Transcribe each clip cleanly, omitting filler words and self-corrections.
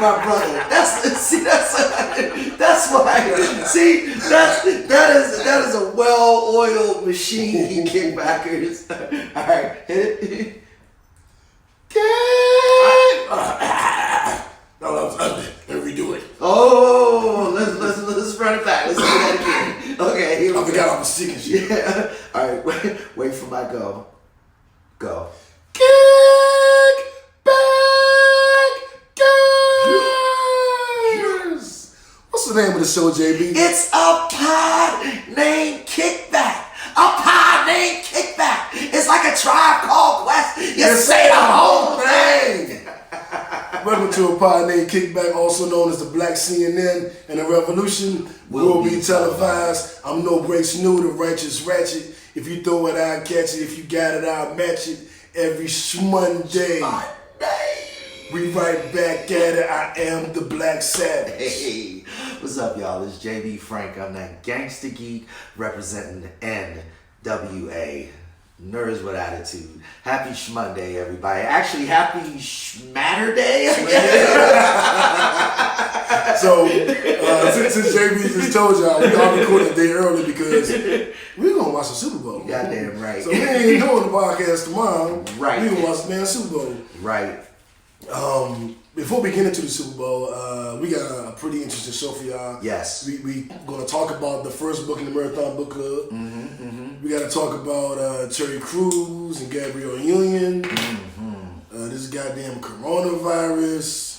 my brother. That's why. See, that is a well-oiled machine. He kickbackers. All right, hit it. No, that was ugly. Let me redo it. Oh, let's run it back. Let's do that again. Okay, here we go. I forgot I was sick and shit. Yeah. All right, wait for my go. Go. Kick back, yes. What's the name of the show, JB? It's a pod named Kickback. A pod named Kickback. It's like a Tribe Called Quest. You say the whole thing. Welcome to a pod named Kickback, also known as the Black CNN, and the revolution will be televised. I'm No Breaks New, the righteous ratchet. If you throw it, I'll catch it. If you got it, I'll match it. Every Monday, we right back at it. I am the Black Savage. Hey, what's up, y'all? It's JB Frank. I'm that gangster geek representing the NWA. Nerds with Attitude. Happy Shmonday, everybody. Actually, happy Schmatter Day. So, since JB just told y'all, we all recorded a day early because we're going to watch the Super Bowl. Goddamn right. So we ain't doing the podcast tomorrow. Right. We're going to watch the damn Super Bowl. Right. Before we get into the Super Bowl, we got a pretty interesting show for y'all. Yes. We going to talk about the first book in the Marathon Book Club. Mm-hmm, mm-hmm. We got to talk about Terry Crews and Gabrielle Union. Mm-hmm. This goddamn coronavirus.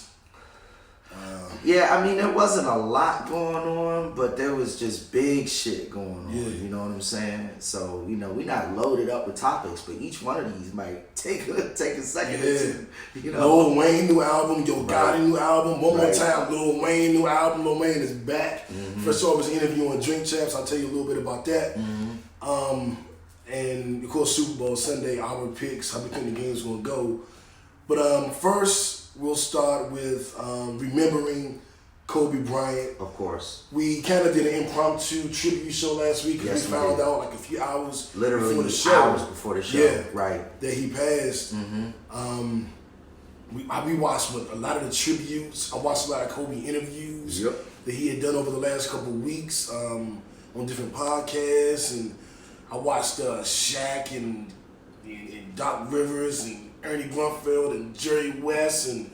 Yeah, I mean, there wasn't a lot going on, but there was just big shit going on. Yeah. You know what I'm saying? So, we're not loaded up with topics, but each one of these might take a second or two. Lil Wayne new album, Yo Gotti new album. One more Right. time, Lil Wayne new album. Lil Wayne is back. Mm-hmm. First off, his interview on Drink Champs. I'll tell you a little bit about that. Mm-hmm. And of course, Super Bowl Sunday, our picks, how we think the game's gonna go. But first, we'll start with remembering Kobe Bryant. Of course. We kind of did an impromptu tribute show last week. Yes, we found out like a few hours Literally before the show. hours before the show. Yeah. Right. That he passed. Mm-hmm. We watched a lot of the tributes. I watched a lot of Kobe interviews Yep. that he had done over the last couple of weeks on different podcasts, and I watched Shaq and Doc Rivers and Ernie Grunfeld and Jerry West and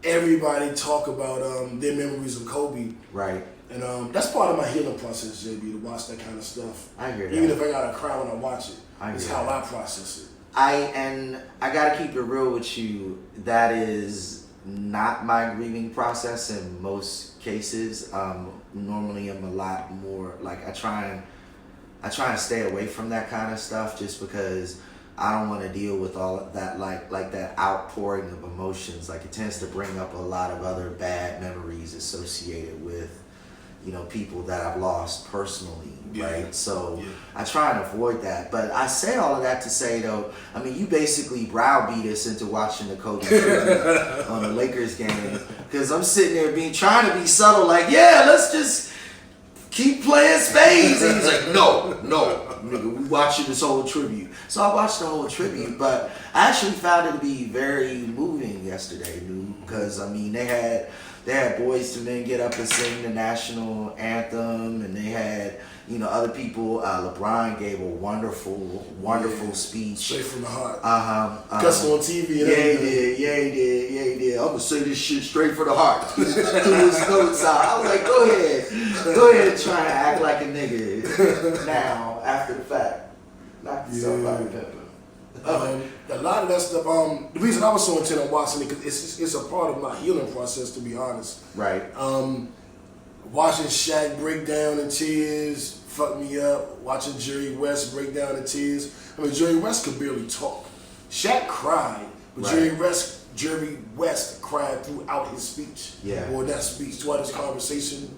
everybody talk about their memories of Kobe. Right. And that's part of my healing process, JB, to watch that kind of stuff. I hear that. Even if I gotta cry when I watch it, I it's hear how that. I process it. I gotta keep it real with you. That is not my grieving process in most cases. Normally, I'm a lot more like I try and stay away from that kind of stuff just because I don't want to deal with all of that like that outpouring of emotions. Like it tends to bring up a lot of other bad memories associated with people that I've lost personally, right? So I try and avoid that. But I say all of that to say, though, I mean, you basically browbeat us into watching the Kobe tribute on the Lakers game because I'm sitting there trying to be subtle, like, yeah, let's just keep playing spades. And he's like, no, nigga, we watching this whole tribute. So I watched the whole tribute, but I actually found it to be very moving yesterday, because I mean they had Boyz II Men get up and sing the national anthem, and they had other people. LeBron gave a wonderful speech. Straight from the heart. Cussing on TV. And Yeah, he did. I'm gonna say this shit straight from the heart. Threw his notes out. I was like, go ahead, and try and act like a nigga now after the fact. Knock yourself out of the pepper. A lot of that stuff. The reason I was so intent on watching it because it's a part of my healing process, to be honest. Right. Watching Shaq break down in tears fucked me up. Watching Jerry West break down in tears. I mean, Jerry West could barely talk. Shaq cried, but Right. Jerry West cried throughout his speech. Yeah. Or that speech, throughout his conversation.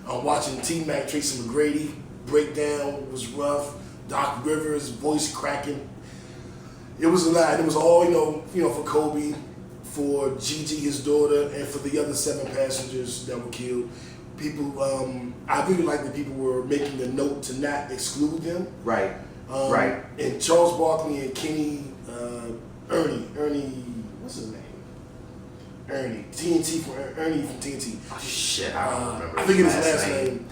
Watching T-Mac, Tracy McGrady break down was rough. Doc Rivers, voice cracking. It was a lot. It was all, for Kobe, for Gigi, his daughter, and for the other 7 passengers that were killed. People, I really like that people were making a note to not exclude them. Right. Right. And Charles Barkley and Kenny, Ernie, what's his name? Ernie. TNT from Ernie from TNT. Oh, shit, I don't remember. I forget his last name.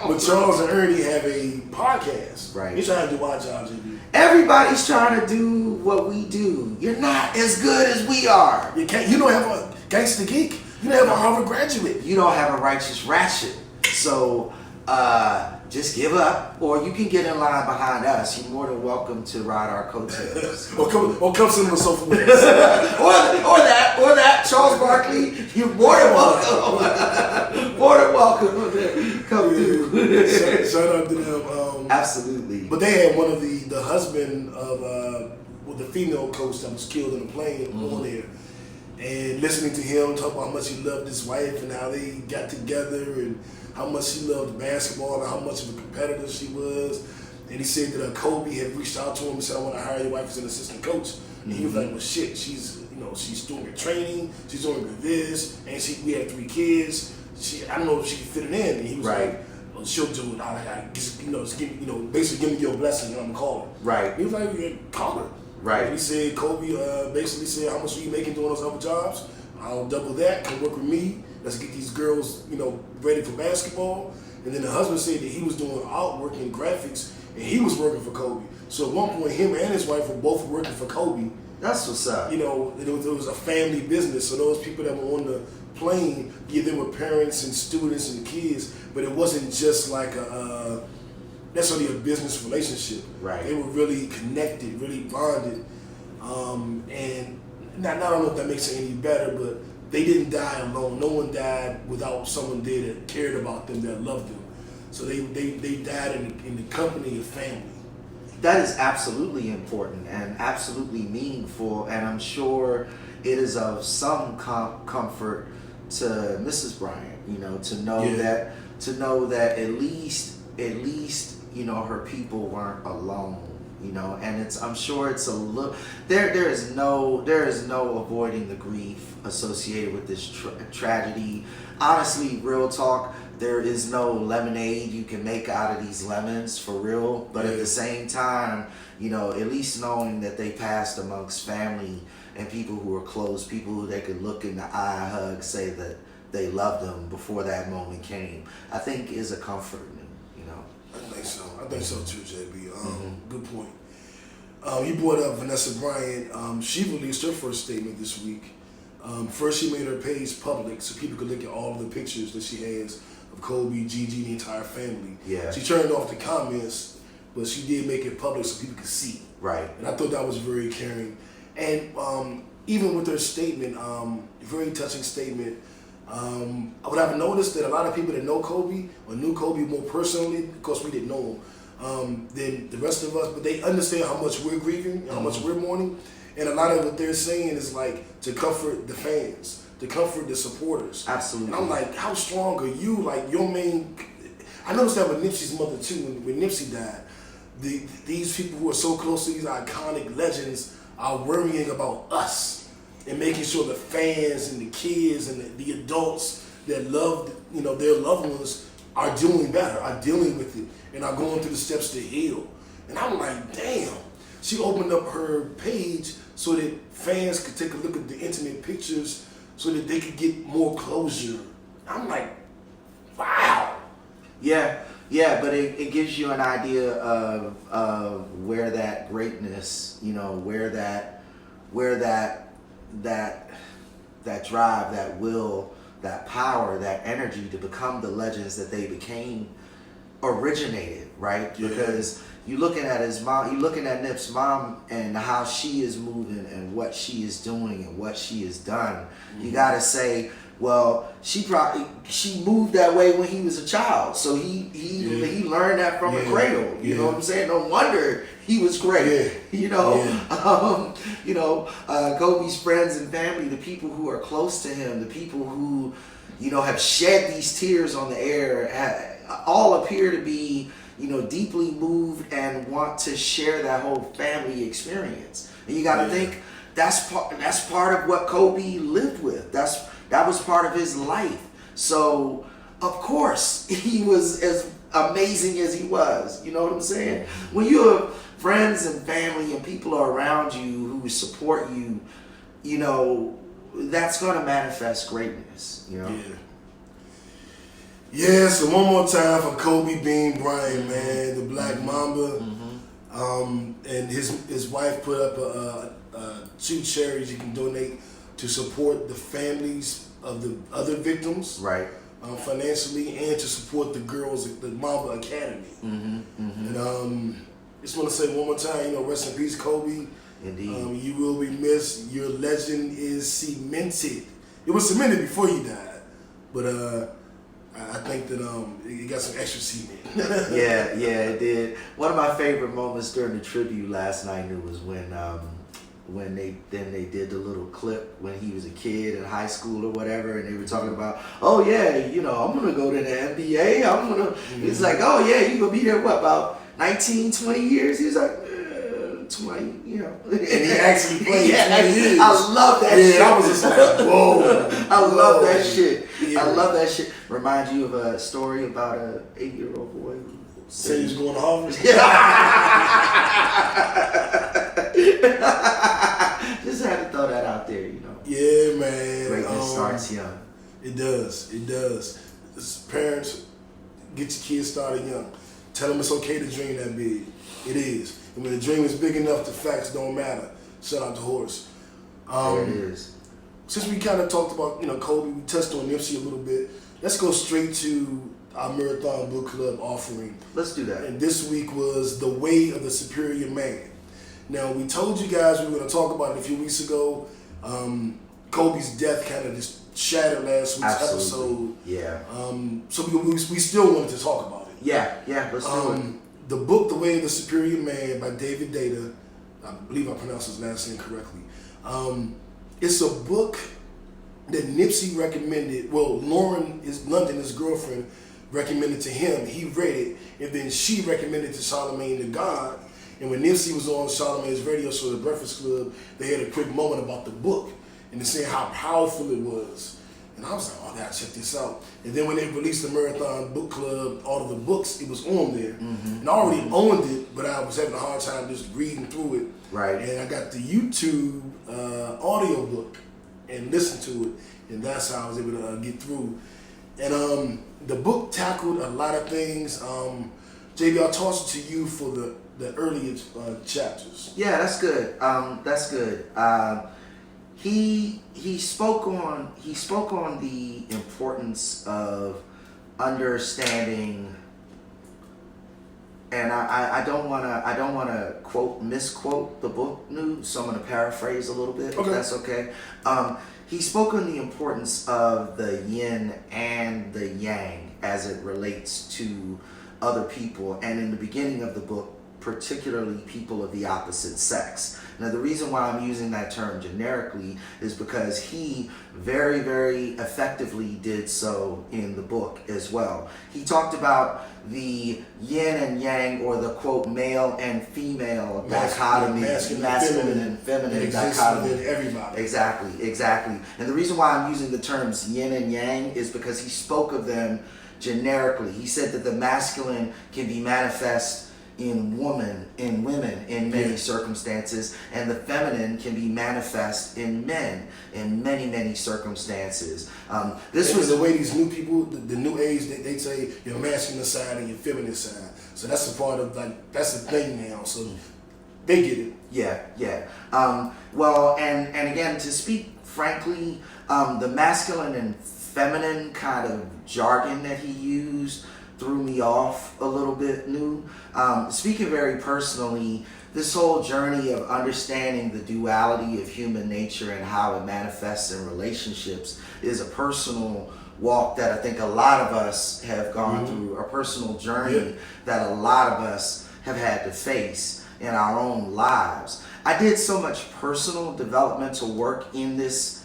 But Charles and Ernie have a podcast. Right. You're trying to do our job, JB. Everybody's trying to do what we do. You're not as good as we are. You don't have a gangster geek. You don't have a Harvard graduate. You don't have a righteous ratchet. So just give up, or you can get in line behind us. You're more than welcome to ride our coattails. or come sit on the sofa with us. or that, Charles Barkley, you're more than welcome. More than welcome. Come through. Shout out to them. Absolutely. But they had one of the husband of the female coach that was killed in a plane on there. And listening to him talk about how much he loved his wife and how they got together and how much she loved basketball and how much of a competitor she was. And he said that Kobe had reached out to him and said, I want to hire your wife as an assistant coach. And he was like, well, shit, she's doing her training, she's doing her this, and we have 3 kids. I don't know if she can fit it in. And he was like, well, she'll do it. I just basically give me your blessing and I'm gonna call her. Right. And he was like, yeah, call her. Right. And he said, Kobe basically said, how much are you making doing those other jobs? I'll double that. Come work with me. Let's get these girls, ready for basketball. And then the husband said that he was doing artwork and graphics, and he was working for Kobe. So at one point, him and his wife were both working for Kobe. That's what's up. It was a family business. So those people that were on the plane, they were parents and students and kids, but it wasn't just like necessarily a business relationship. Right. They were really connected, really bonded. And I don't know if that makes it any better, but they didn't die alone. No one died without someone there that cared about them, that loved them. So they died in the company of family. That is absolutely important and absolutely meaningful, and I'm sure it is of some comfort to Mrs. Bryant, to know that at least her people weren't alone, and I'm sure it's a little there is no avoiding the grief associated with this tragedy. Honestly, real talk, there is no lemonade you can make out of these lemons, for real. But at the same time, at least knowing that they passed amongst family and people who were close, people who they could look in the eye, hug, say that they loved them before that moment came, I think is a comfort. I think so too, JB. Good point. You brought up Vanessa Bryant. She released her first statement this week. First, she made her page public so people could look at all of the pictures that she has of Kobe, Gigi, the entire family. Yeah. She turned off the comments, but she did make it public so people could see. Right. And I thought that was very caring. And even with her statement, very touching statement, what I've noticed that a lot of people that know Kobe or knew Kobe more personally, of course we didn't know him, than the rest of us, but they understand how much we're grieving and how much we're mourning. And a lot of what they're saying is like to comfort the fans, to comfort the supporters. Absolutely. And I'm like, how strong are you? Like your main, I noticed that with Nipsey's mother too, when Nipsey died, these people who are so close to these iconic legends are worrying about us and making sure the fans and the kids and the adults that loved, their loved ones are doing better, are dealing with it, and are going through the steps to heal. And I'm like, damn. She opened up her page so that fans could take a look at the intimate pictures so that they could get more closure. I'm like, wow. Yeah, but it gives you an idea of where that greatness, where that drive, that will, that power, that energy to become the legends that they became originated, right? Yeah. Because you're looking at his mom, you're looking at Nip's mom and how she is moving and what she is doing and what she has done. Mm-hmm. You gotta say, well, she moved that way when he was a child, so he learned that from the cradle. You know what I'm saying? No wonder he was great. Kobe's friends and family, the people who are close to him, the people who have shed these tears on the air, all appear to be deeply moved and want to share that whole family experience. And you got to think that's part of what Kobe lived with. That was part of his life. So of course he was as amazing as he was. You know what I'm saying? When you have friends and family and people are around you who support you, that's going to manifest greatness, you know? Yeah, so one more time for Kobe Bean Bryant, man, the Black Mamba. And his wife put up 2 charities you can donate to support the families of the other victims, Right. Financially, and to support the girls at the Mamba Academy. And just want to say one more time, rest in peace, Kobe. Indeed. You will be missed. Your legend is cemented. It was cemented before you died, but I think that it got some extra cement. yeah, it did. One of my favorite moments during the tribute last night was when they did the little clip when he was a kid in high school or whatever, and they were talking about, oh yeah, I'm gonna go to the NBA. It's like, oh yeah, you gonna be there about 19, 20 years? He was like, 20, And he actually played 20 years. I love that shit. I was just like, whoa. I love that shit. Yeah. I love that shit. Remind you of a story about a 8-year-old boy who Say he was going to Harvard? Just had to throw that out there, Yeah, man. Greatness starts young. It does. As parents, get your kids started young. Tell them it's okay to dream that big. It is. And when the dream is big enough, the facts don't matter. Shout out to Horace. There it is. Since we kind of talked about, Kobe, we touched on Nipsey a little bit. Let's go straight to our Marathon Book Club offering. Let's do that. And this week was The Way of the Superior Man. Now, we told you guys we were going to talk about it a few weeks ago. Kobe's death kind of just shattered last week's episode. Yeah. So we still wanted to talk about it. Yeah, let's do it. The book, The Way of the Superior Man by David Data, I believe I pronounced his last name correctly. It's a book that Nipsey recommended. Well, Lauren, London, his girlfriend, recommended to him. He read it, and then she recommended to Charlamagne the God. And when Nipsey was on Charlamagne's radio show, The Breakfast Club, they had a quick moment about the book and they said how powerful it was. And I was like, oh, I gotta check this out. And then when they released the Marathon Book Club, all of the books, it was on there. And I already owned it, but I was having a hard time just reading through it. Right. And I got the YouTube audio book and listened to it. And that's how I was able to get through. And the book tackled a lot of things. JB, I'll toss it to you for the earlier chapters. Yeah, that's good. That's good. He spoke on the importance of understanding, and I don't wanna misquote the book news, so I'm gonna paraphrase a little bit, if that's okay. He spoke on the importance of the yin and the yang as it relates to other people, and in the beginning of the book, particularly people of the opposite sex. Now, the reason why I'm using that term generically is because he very, very effectively did so in the book as well. He talked about the yin and yang, or the quote male and female dichotomy, masculine and feminine dichotomy. Everybody. Exactly. And the reason why I'm using the terms yin and yang is because he spoke of them generically. He said that the masculine can be manifest in women in many circumstances, and the feminine can be manifest in men in many circumstances. This was the way these new people, the new age, they say your masculine side and your feminine side. So that's a part of, that's the thing now. So they get it. Yeah. Well, and again, to speak frankly, the masculine and feminine kind of jargon that he used threw me off a little bit new. Speaking very personally, this whole journey of understanding the duality of human nature and how it manifests in relationships is a personal walk that I think a lot of us have gone through, a personal journey that a lot of us have had to face in our own lives. I did so much personal developmental work in this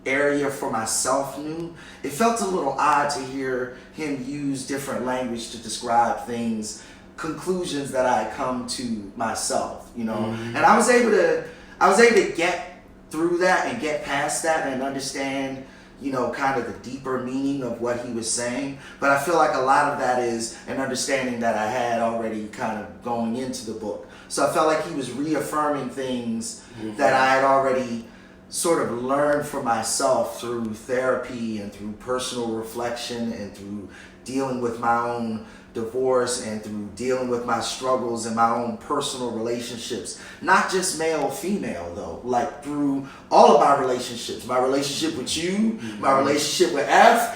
area for myself new. It felt a little odd to hear him use different language to describe things, conclusions that I come to myself, and I was able to get through that and get past that and understand, kind of the deeper meaning of what he was saying. But I feel like a lot of that is an understanding that I had already kind of going into the book. So I felt like he was reaffirming things that I had already sort of learned for myself through therapy and through personal reflection and through dealing with my own divorce and through dealing with my struggles and my own personal relationships, not just male female though, like through all of my relationships, my relationship with you, my relationship with F,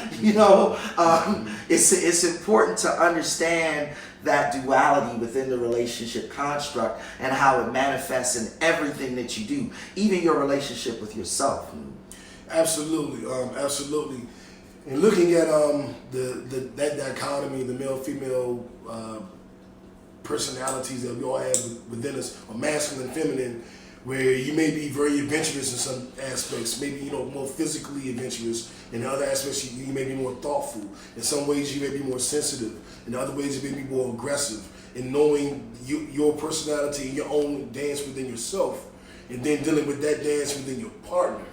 it's important to understand that duality within the relationship construct and how it manifests in everything that you do, even your relationship with yourself. Absolutely, absolutely. And looking at that dichotomy, the male-female personalities that we all have within us, or masculine and feminine, where you may be very adventurous in some aspects, maybe more physically adventurous. In other aspects, you may be more thoughtful. In some ways, you may be more sensitive. In other ways, you may be more aggressive. In knowing your personality and your own dance within yourself, and then dealing with that dance within your partner,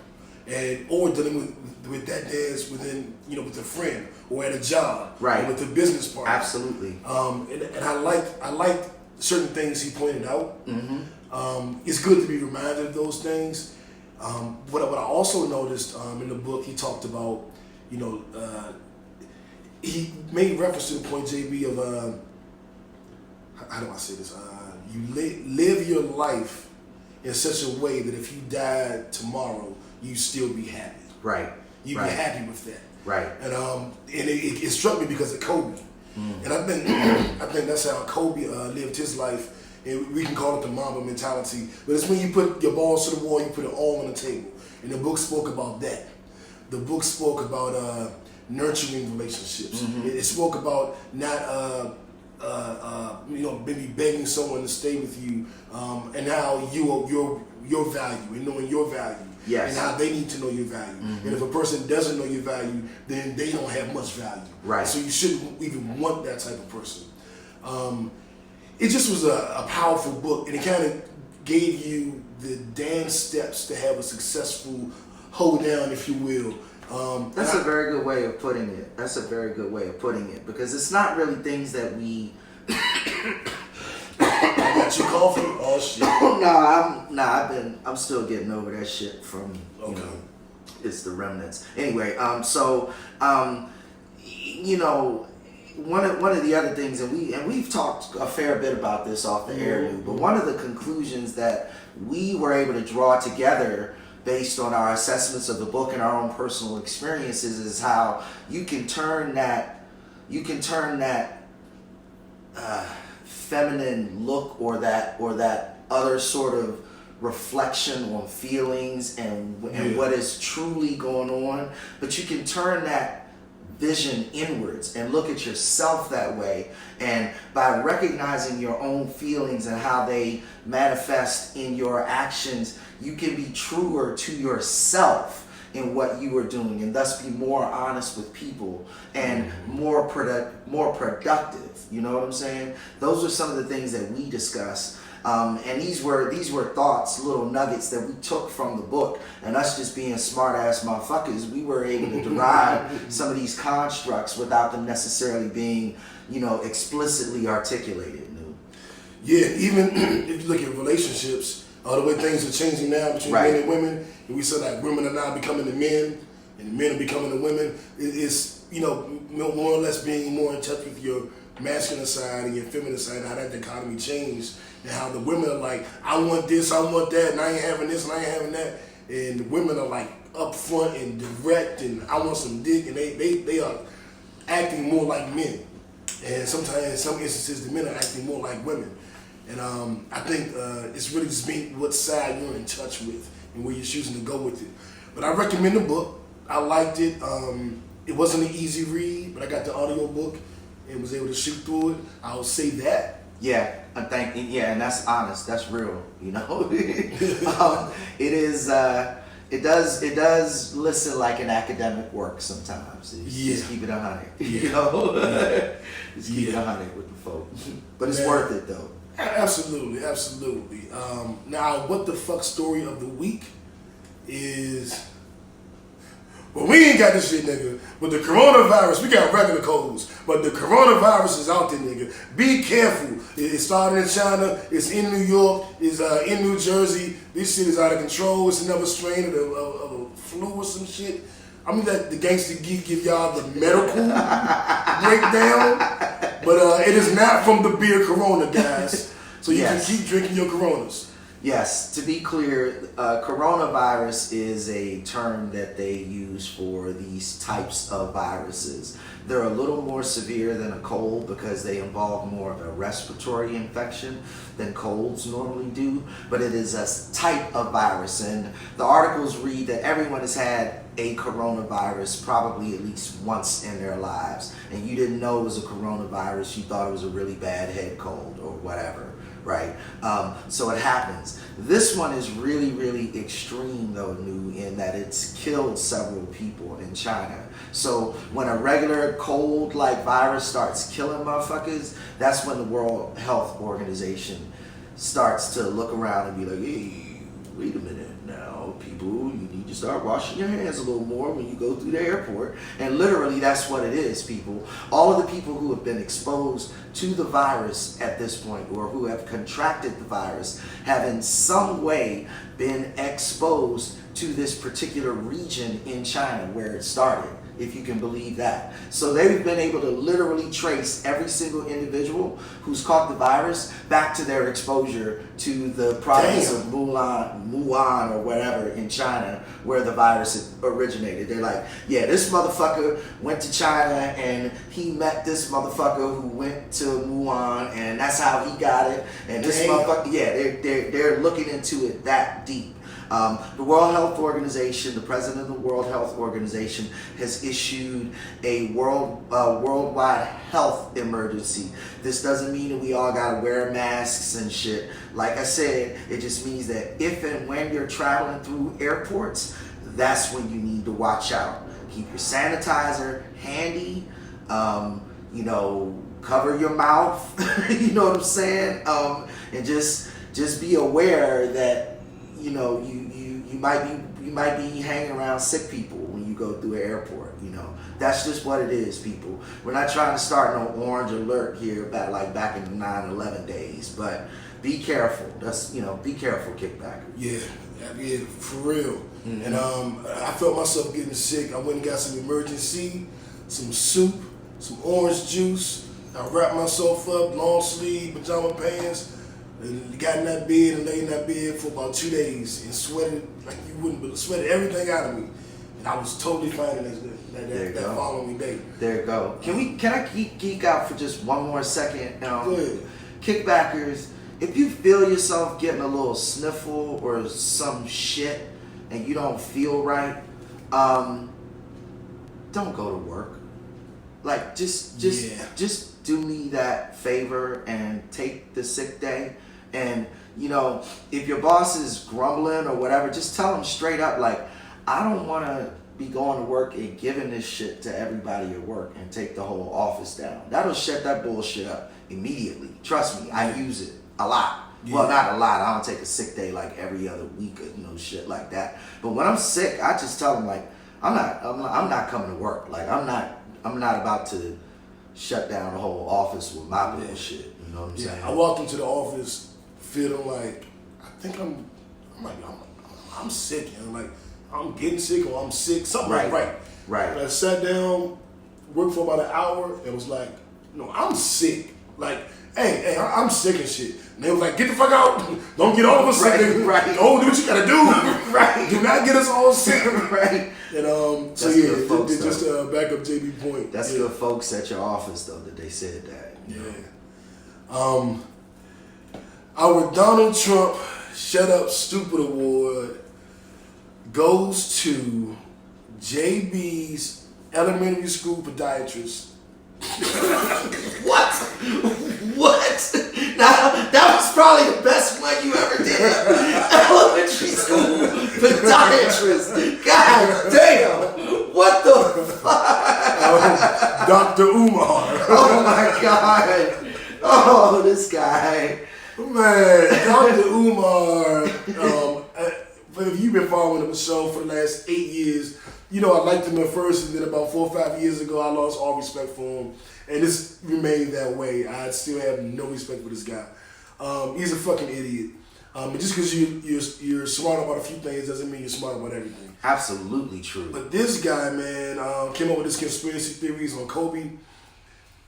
or dealing with that dance within with a friend or at a job, right, or with a business partner. Absolutely. And I liked certain things he pointed out. Mm-hmm. It's good to be reminded of those things. What I also noticed in the book, he talked about, he made reference to the point, JB, of how do I say this? You live your life in such a way that if you died tomorrow, you still be happy. Right. You'd be happy with that. Right. And it struck me because of Kobe. And I think that's how Kobe lived his life. And we can call it the Mamba mentality, but it's when you put your balls to the wall, you put it all on the table. And the book spoke about that. The book spoke about nurturing relationships. Mm-hmm. It spoke about not maybe begging someone to stay with you, and how your value and knowing your value. Yes. And how they need to know your value. Mm-hmm. And if a person doesn't know your value, then they don't have much value. Right. So you shouldn't even want that type of person. It just was a powerful book, and it kind of gave you the dance steps to have a successful hold down, if you will. That's a very good way of putting it. That's a very good way of putting it, because it's not really things that we. I got you coffee? Oh shit. I'm still getting over that shit from Okay. It's the remnants. Anyway, one of the other things, and we've talked a fair bit about this off the air, but one of the conclusions that we were able to draw together based on our assessments of the book and our own personal experiences is how you can turn that feminine look or that other sort of reflection on feelings and what is truly going on, but you can turn that vision inwards and look at yourself that way, and by recognizing your own feelings and how they manifest in your actions, you can be truer to yourself in what you are doing, and thus be more honest with people and more productive. You know what I'm saying? Those are some of the things that we discuss. And these were thoughts, little nuggets that we took from the book, and us just being smart ass motherfuckers, we were able to derive some of these constructs without them necessarily being, explicitly articulated. Yeah, even if you look at relationships, the way things are changing now between men and women, and we said that women are now becoming the men, and the men are becoming the women. It's more or less being more in touch with your masculine side and your feminine side, and how that dichotomy changed, and how the women are like, I want this, I want that, and I ain't having this, and I ain't having that, and the women are like upfront and direct, and I want some dick, and they are acting more like men, and sometimes in some instances the men are acting more like women, and I think it's really just being what side you're in touch with and where you're choosing to go with it. But I recommend the book. I liked it. It wasn't an easy read, but I got the audio book and was able to shoot through it. I'll say that. Yeah, and that's honest. That's real. It is. It does listen like an academic work sometimes. Just keep it 100. Just keep it 100 with the folk. But it's worth it though. Absolutely. Now, what the fuck story of the week is? Well, we ain't ain't got this shit, nigga. But the coronavirus, we got regular colds. But the coronavirus is out there, nigga. Be careful. It started in China. It's in New York. It's in New Jersey. This shit is out of control. It's another strain of a flu or some shit. I'm gonna let the Gangster Geek give y'all the medical breakdown. But it is not from the beer Corona, guys. So you can keep drinking your Coronas. Yes, to be clear, coronavirus is a term that they use for these types of viruses. They're a little more severe than a cold because they involve more of a respiratory infection than colds normally do, but it is a type of virus. And the articles read that everyone has had a coronavirus probably at least once in their lives, and you didn't know it was a coronavirus, you thought it was a really bad head cold or whatever. Right, so it happens. This one is really, really extreme though, New, in that it's killed several people in China. So when a regular cold like virus starts killing motherfuckers, that's when the World Health Organization starts to look around and be like, hey, wait a minute now, people, you need to start washing your hands a little more when you go through the airport. And literally that's what it is, people. All of the people who have been exposed to the virus at this point, or who have contracted the virus, have in some way been exposed to this particular region in China where it started, if you can believe that. So they've been able to literally trace every single individual who's caught the virus back to their exposure to the province of Wuhan or whatever in China where the virus originated. They're like, yeah, this motherfucker went to China and he met this motherfucker who went to Wuhan and that's how he got it. And this motherfucker, yeah, they're looking into it that deep. The World Health Organization, the president of the World Health Organization, has issued a worldwide health emergency. This doesn't mean that we all gotta wear masks and shit. Like I said, it just means that if and when you're traveling through airports, that's when you need to watch out. Keep your sanitizer handy. You know, cover your mouth. You know what I'm saying? And just be aware that, you know, you might be hanging around sick people when you go through an airport. You know, that's just what it is, people. We're not trying to start no orange alert here back in the 9/11 days, but be careful. That's, you know, be careful, Kickbacker. Yeah, for real. Mm-hmm. And I felt myself getting sick. I went and got some emergency, some soup, some orange juice. I wrapped myself up, long sleeve, pajama pants. And got in that bed and lay in that bed for about 2 days and sweated like you wouldn't believe, sweated everything out of me. And I was totally fine that following day. There you go. Can I geek out for just one more second? Go ahead. Kickbackers, if you feel yourself getting a little sniffle or some shit and you don't feel right, don't go to work. Like just do me that favor and take the sick day. And, you know, if your boss is grumbling or whatever, just tell them straight up, like, I don't want to be going to work and giving this shit to everybody at work and take the whole office down. That'll shut that bullshit up immediately. Trust me, I use it a lot. Yeah. Well, not a lot. I don't take a sick day like every other week or, you know, shit like that. But when I'm sick, I just tell them, like, I'm not coming to work. Like, I'm not about to shut down the whole office with my bullshit. You know what I'm saying? I walked into the office feeling like I'm sick. And I'm like, I'm getting sick or I'm sick. Something right. And I sat down, worked for about an hour, and was like, no, I'm sick. Like, hey, I'm sick and shit. And they was like, get the fuck out. Don't get all of us sick. Right. Don't do what you gotta do. Right. Do not get us all sick. Right. And so yeah, folks, just to back up JB point. That's good folks at your office though that they said that. Yeah. Our Donald Trump Shut Up Stupid Award goes to JB's elementary school podiatrist. What? Now, that was probably the best one you ever did. Elementary school podiatrist. God damn. What the fuck? Dr. Umar. Oh my God. Oh, this guy. Man, Dr. Umar, if you've been following the show for the last 8 years, you know, I liked him at first, and then about 4 or 5 years ago, I lost all respect for him, and it's remained that way. I still have no respect for this guy. He's a fucking idiot. And just because you're smart about a few things doesn't mean you're smart about everything. Absolutely true. But this guy, man, came up with this conspiracy theories on Kobe.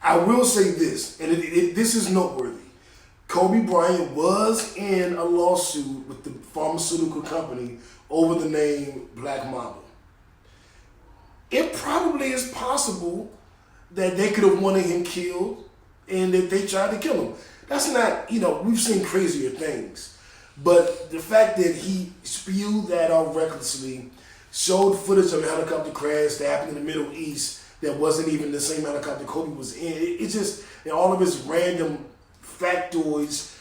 I will say this, and this is noteworthy. Kobe Bryant was in a lawsuit with the pharmaceutical company over the name Black Mamba. It probably is possible that they could have wanted him killed and that they tried to kill him. That's not, you know, we've seen crazier things. But the fact that he spewed that out recklessly, showed footage of a helicopter crash that happened in the Middle East that wasn't even the same helicopter Kobe was in. It just, and all of his random factoids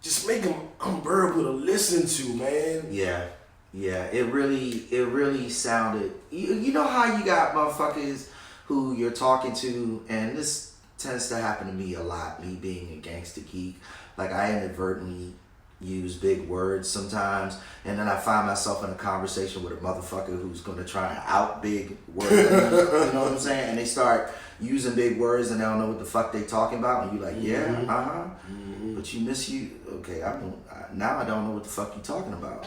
just make him unbearable to listen to, man. Yeah. It really sounded. You know how you got motherfuckers who you're talking to, and this tends to happen to me a lot. Me being a gangster geek, like I inadvertently use big words sometimes, and then I find myself in a conversation with a motherfucker who's gonna try to out big words. You know what I'm saying? And they start using big words and they don't know what the fuck they talking about, and you like, but you miss you. Okay, now I don't know what the fuck you talking about.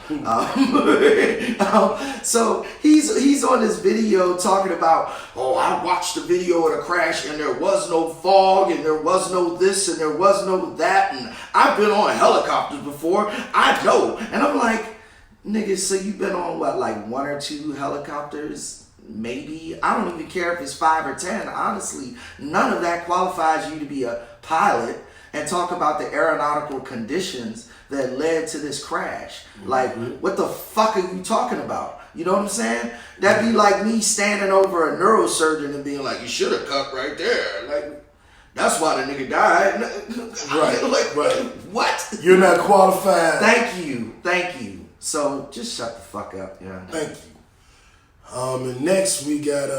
So he's on this video talking about, oh, I watched the video of the crash and there was no fog and there was no this and there was no that, and I've been on helicopters before, I know. And I'm like, nigga, so you've been on what, like 1 or 2 helicopters? Maybe. I don't even care if it's 5 or 10. Honestly, none of that qualifies you to be a pilot and talk about the aeronautical conditions that led to this crash. Like, what the fuck are you talking about? You know what I'm saying? That'd be like me standing over a neurosurgeon and being like, you should have cut right there. Like, that's why the nigga died. Right. Like, right. What? You're not qualified. Thank you. So just shut the fuck up. Yeah. Thank you. And next we got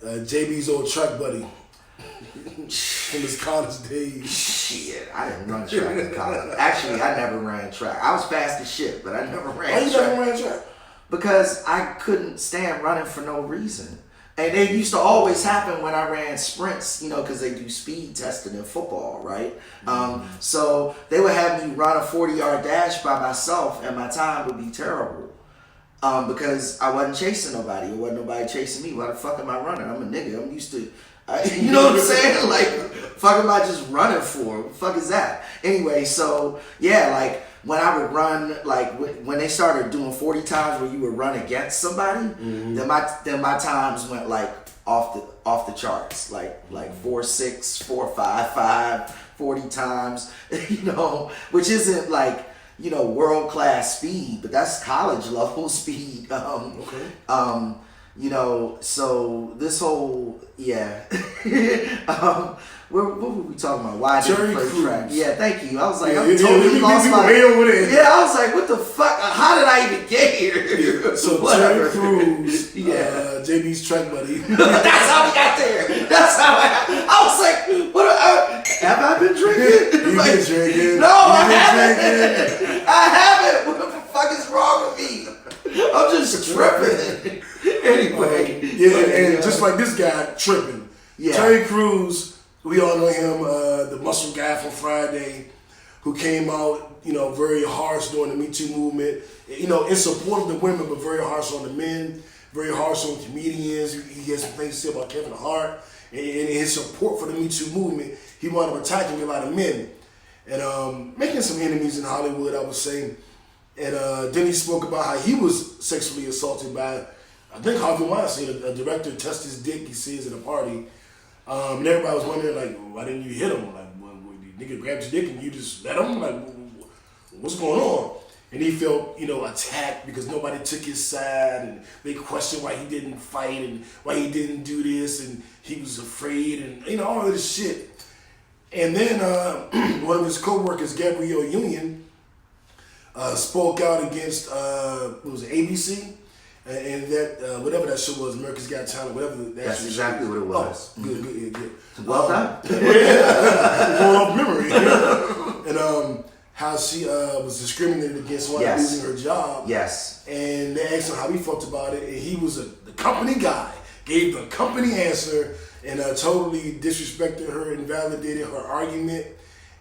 JB's old track buddy from his college days. Shit, I didn't run track in college. Actually, I never ran track. I was fast as shit, but I never ran Why you track. never ran track? Because I couldn't stand running for no reason. And it used to always happen when I ran sprints, you know, because they do speed testing in football, right? So they would have me run a 40-yard dash by myself, and my time would be terrible. Because I wasn't chasing nobody. It wasn't nobody chasing me. Why the fuck am I running? I'm a nigga. I'm used to, you know what I'm saying? Like, fuck am I just running for? What the fuck is that? Anyway, so, yeah, like, when I would run, like, when they started doing 40 times where you would run against somebody, then my times went, like, off the charts. Like 4.6, 4.55, 40 times, you know, which isn't, like, you know, world-class speed, but that's college level speed. You know, so this whole, what were we talking about? Why did we play track? Yeah, thank you. I was like, I'm totally lost my... way over there. Yeah, I was like, what the fuck? How did I even get here? So Terry Crews, JB's track buddy. That's how we got there. That's how I was like, what? Have I been drinking? You've been drinking. No, I haven't. I haven't. What the fuck is wrong with me? I'm just tripping. Anyway. And just like this guy tripping. Yeah. Terry Crews, we all know him, the muscle guy from Friday, who came out, you know, very harsh during the Me Too movement, you know, in support of the women, but very harsh on the men, very harsh on comedians. He had some things to say about Kevin Hart. And in his support for the Me Too movement, he wound up attacking a lot of men and making some enemies in Hollywood, I would say. And then he spoke about how he was sexually assaulted by, I think, Harvey Weinstein. A director tested his dick, he says, at a party. And everybody was wondering, like, why didn't you hit him? Like, well, the nigga grabbed your dick and you just let him? Like, what's going on? And he felt, you know, attacked because nobody took his side, and they questioned why he didn't fight and why he didn't do this, and he was afraid, and, you know, all of this shit. And then one of his co-workers, Gabrielle Union, spoke out against, what was it, ABC? And that, whatever that show was, America's Got Talent, whatever that That's exactly what it was. Oh, good. Well done. Going off memory. And how she was discriminated against while Yes. losing her job. Yes. And they asked him how he felt about it, and he was the company guy. Gave the company answer and totally disrespected her, invalidated her argument,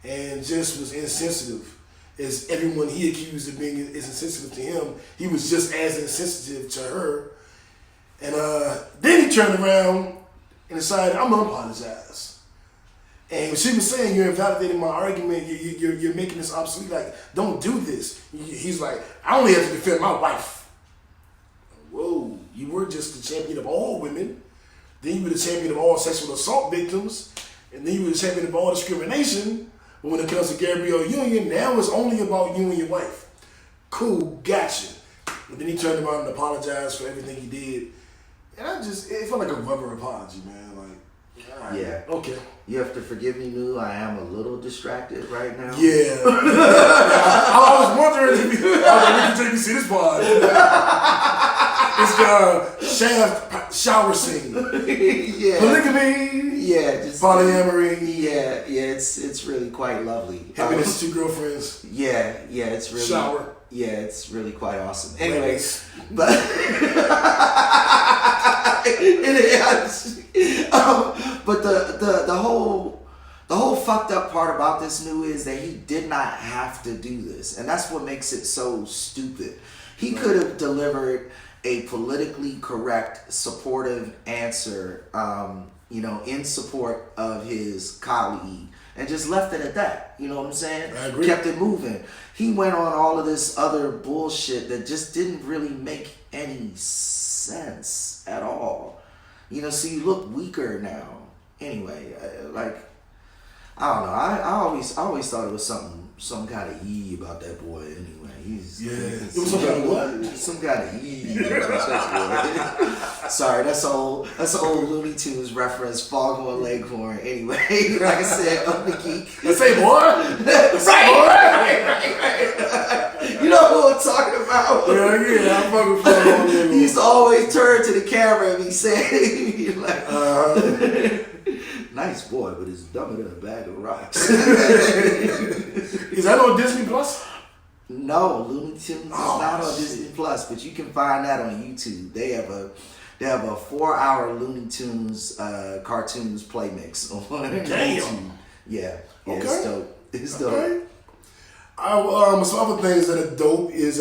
and just was insensitive. As everyone he accused of being is insensitive to him, he was just as insensitive to her. And then he turned around and decided, I'm gonna apologize. And she was saying, you're invalidating my argument, you're making this obsolete, like, don't do this. He's like, I only have to defend my wife. Whoa, you were just the champion of all women, then you were the champion of all sexual assault victims, and then you were the champion of all discrimination. But when it comes to Gabrielle Union, now it's only about you and your wife. Cool, gotcha. But then he turned around and apologized for everything he did. And it felt like a rubber apology, man. Like, all right, Yeah. okay. You have to forgive me, Lou. I am a little distracted right now. Yeah. I was wondering if we can take you see this part. It's the Shaft shower scene. Yeah. Polygamy. Yeah. Just Polyamory. Yeah. It's really quite lovely. Him and his two girlfriends. Yeah. It's really Shower. Yeah, it's really quite awesome. Anyways, Ladies. but but the whole fucked up part about this new is that he did not have to do this, and that's what makes it so stupid. He could have delivered a politically correct, supportive answer, in support of his colleague, and just left it at that. You know what I'm saying? I agree. Kept it moving. He went on all of this other bullshit that just didn't really make any sense at all. So you look weaker now. Anyway, I don't know. I always thought it was some kind of E about that boy. Anyway, It was some kind of what? Some kind of E about that boy. Sorry, that's an old Looney Tunes reference. Foghorn Leghorn. Anyway, like I said, I'm the geek. Let's say boy. Right. You know who I'm talking about? Yeah, I'm fucking Foghorn Leghorn. He used to always turn to the camera and be saying, like, nice boy, but it's dumber than a bag of rocks. Is that on Disney Plus? No, Looney Tunes is not on Disney Plus, but you can find that on YouTube. They have a 4-hour Looney Tunes cartoons play mix on YouTube. Yeah, Okay. It's dope. It's dope. Okay. Some other things that are dope is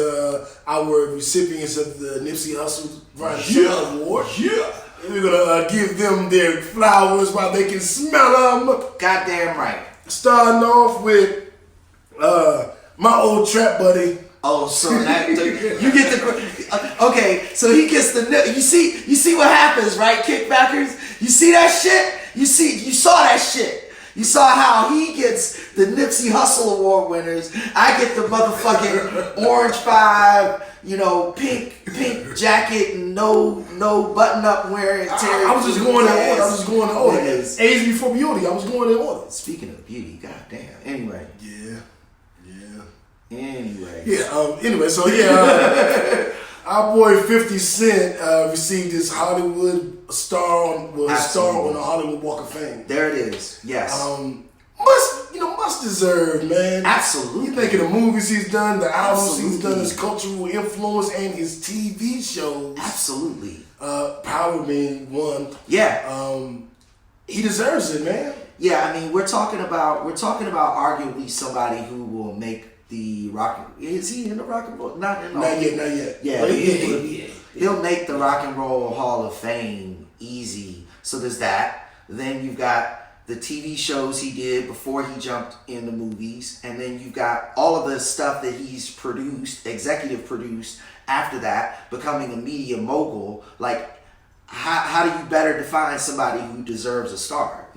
our recipients of the Nipsey Hussle Volunteer Award. Yeah. We're gonna give them their flowers while they can smell them. Goddamn right. Starting off with my old trap buddy. Oh, so that you get the okay. So he gets the you see what happens, right? Kickbackers. You see that shit? You saw that shit. You saw how he gets the Nipsey Hussle Award winners. I get the motherfucking Orange 5, pink jacket and no button up wearing. I was just going in order. Age before beauty. I was going in order. Speaking of beauty, goddamn. Anyway. Yeah. Anyway. Yeah. Anyway, so yeah, our boy 50 Cent received his Hollywood star on the Hollywood Walk of Fame. There it is. Yes. Much deserved, man. Absolutely. You think of the movies he's done, the albums he's Absolutely. done, his cultural influence, and his TV shows. Absolutely. Power being one. Yeah. He deserves it, man. Yeah, I mean, we're talking about arguably somebody who will make the rock. Is he in the rock and roll? Not yet. Yeah, But he'll make the Rock and Roll Hall of Fame easy. So there's that. Then you've got the TV shows he did before he jumped in the movies, and then you've got all of the stuff that he's produced, executive produced after that, becoming a media mogul. Like, how do you better define somebody who deserves a star?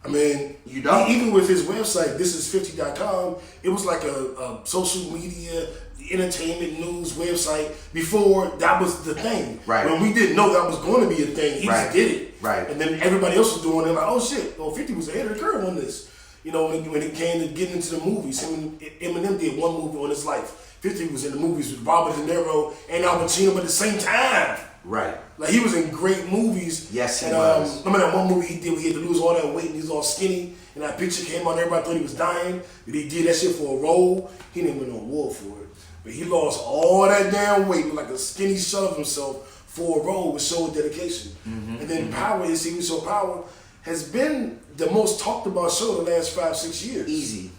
I mean, You don't. Even with his website, thisis50.com, it was like a social media, entertainment news website before that was the thing. Right. When we didn't know that was going to be a thing, he Right. just did it. Right. And then everybody else was doing it, like, oh shit, 50 was ahead of the curve on this. When it came to getting into the movies, Eminem did one movie on his life. 50 was in the movies with Robert De Niro and Al Pacino at the same time. Right. Like, he was in great movies. Yes, he and, was. Remember that one movie he did where he had to lose all that weight and he's all skinny, and that picture came out and everybody thought he was dying, but he did that shit for a role. He didn't win no award for it. But he lost all that damn weight, looked like a skinny shell of himself for a role with show dedication. And then Power, his TV show Power, has been the most talked about show the last 5-6 years. Easy.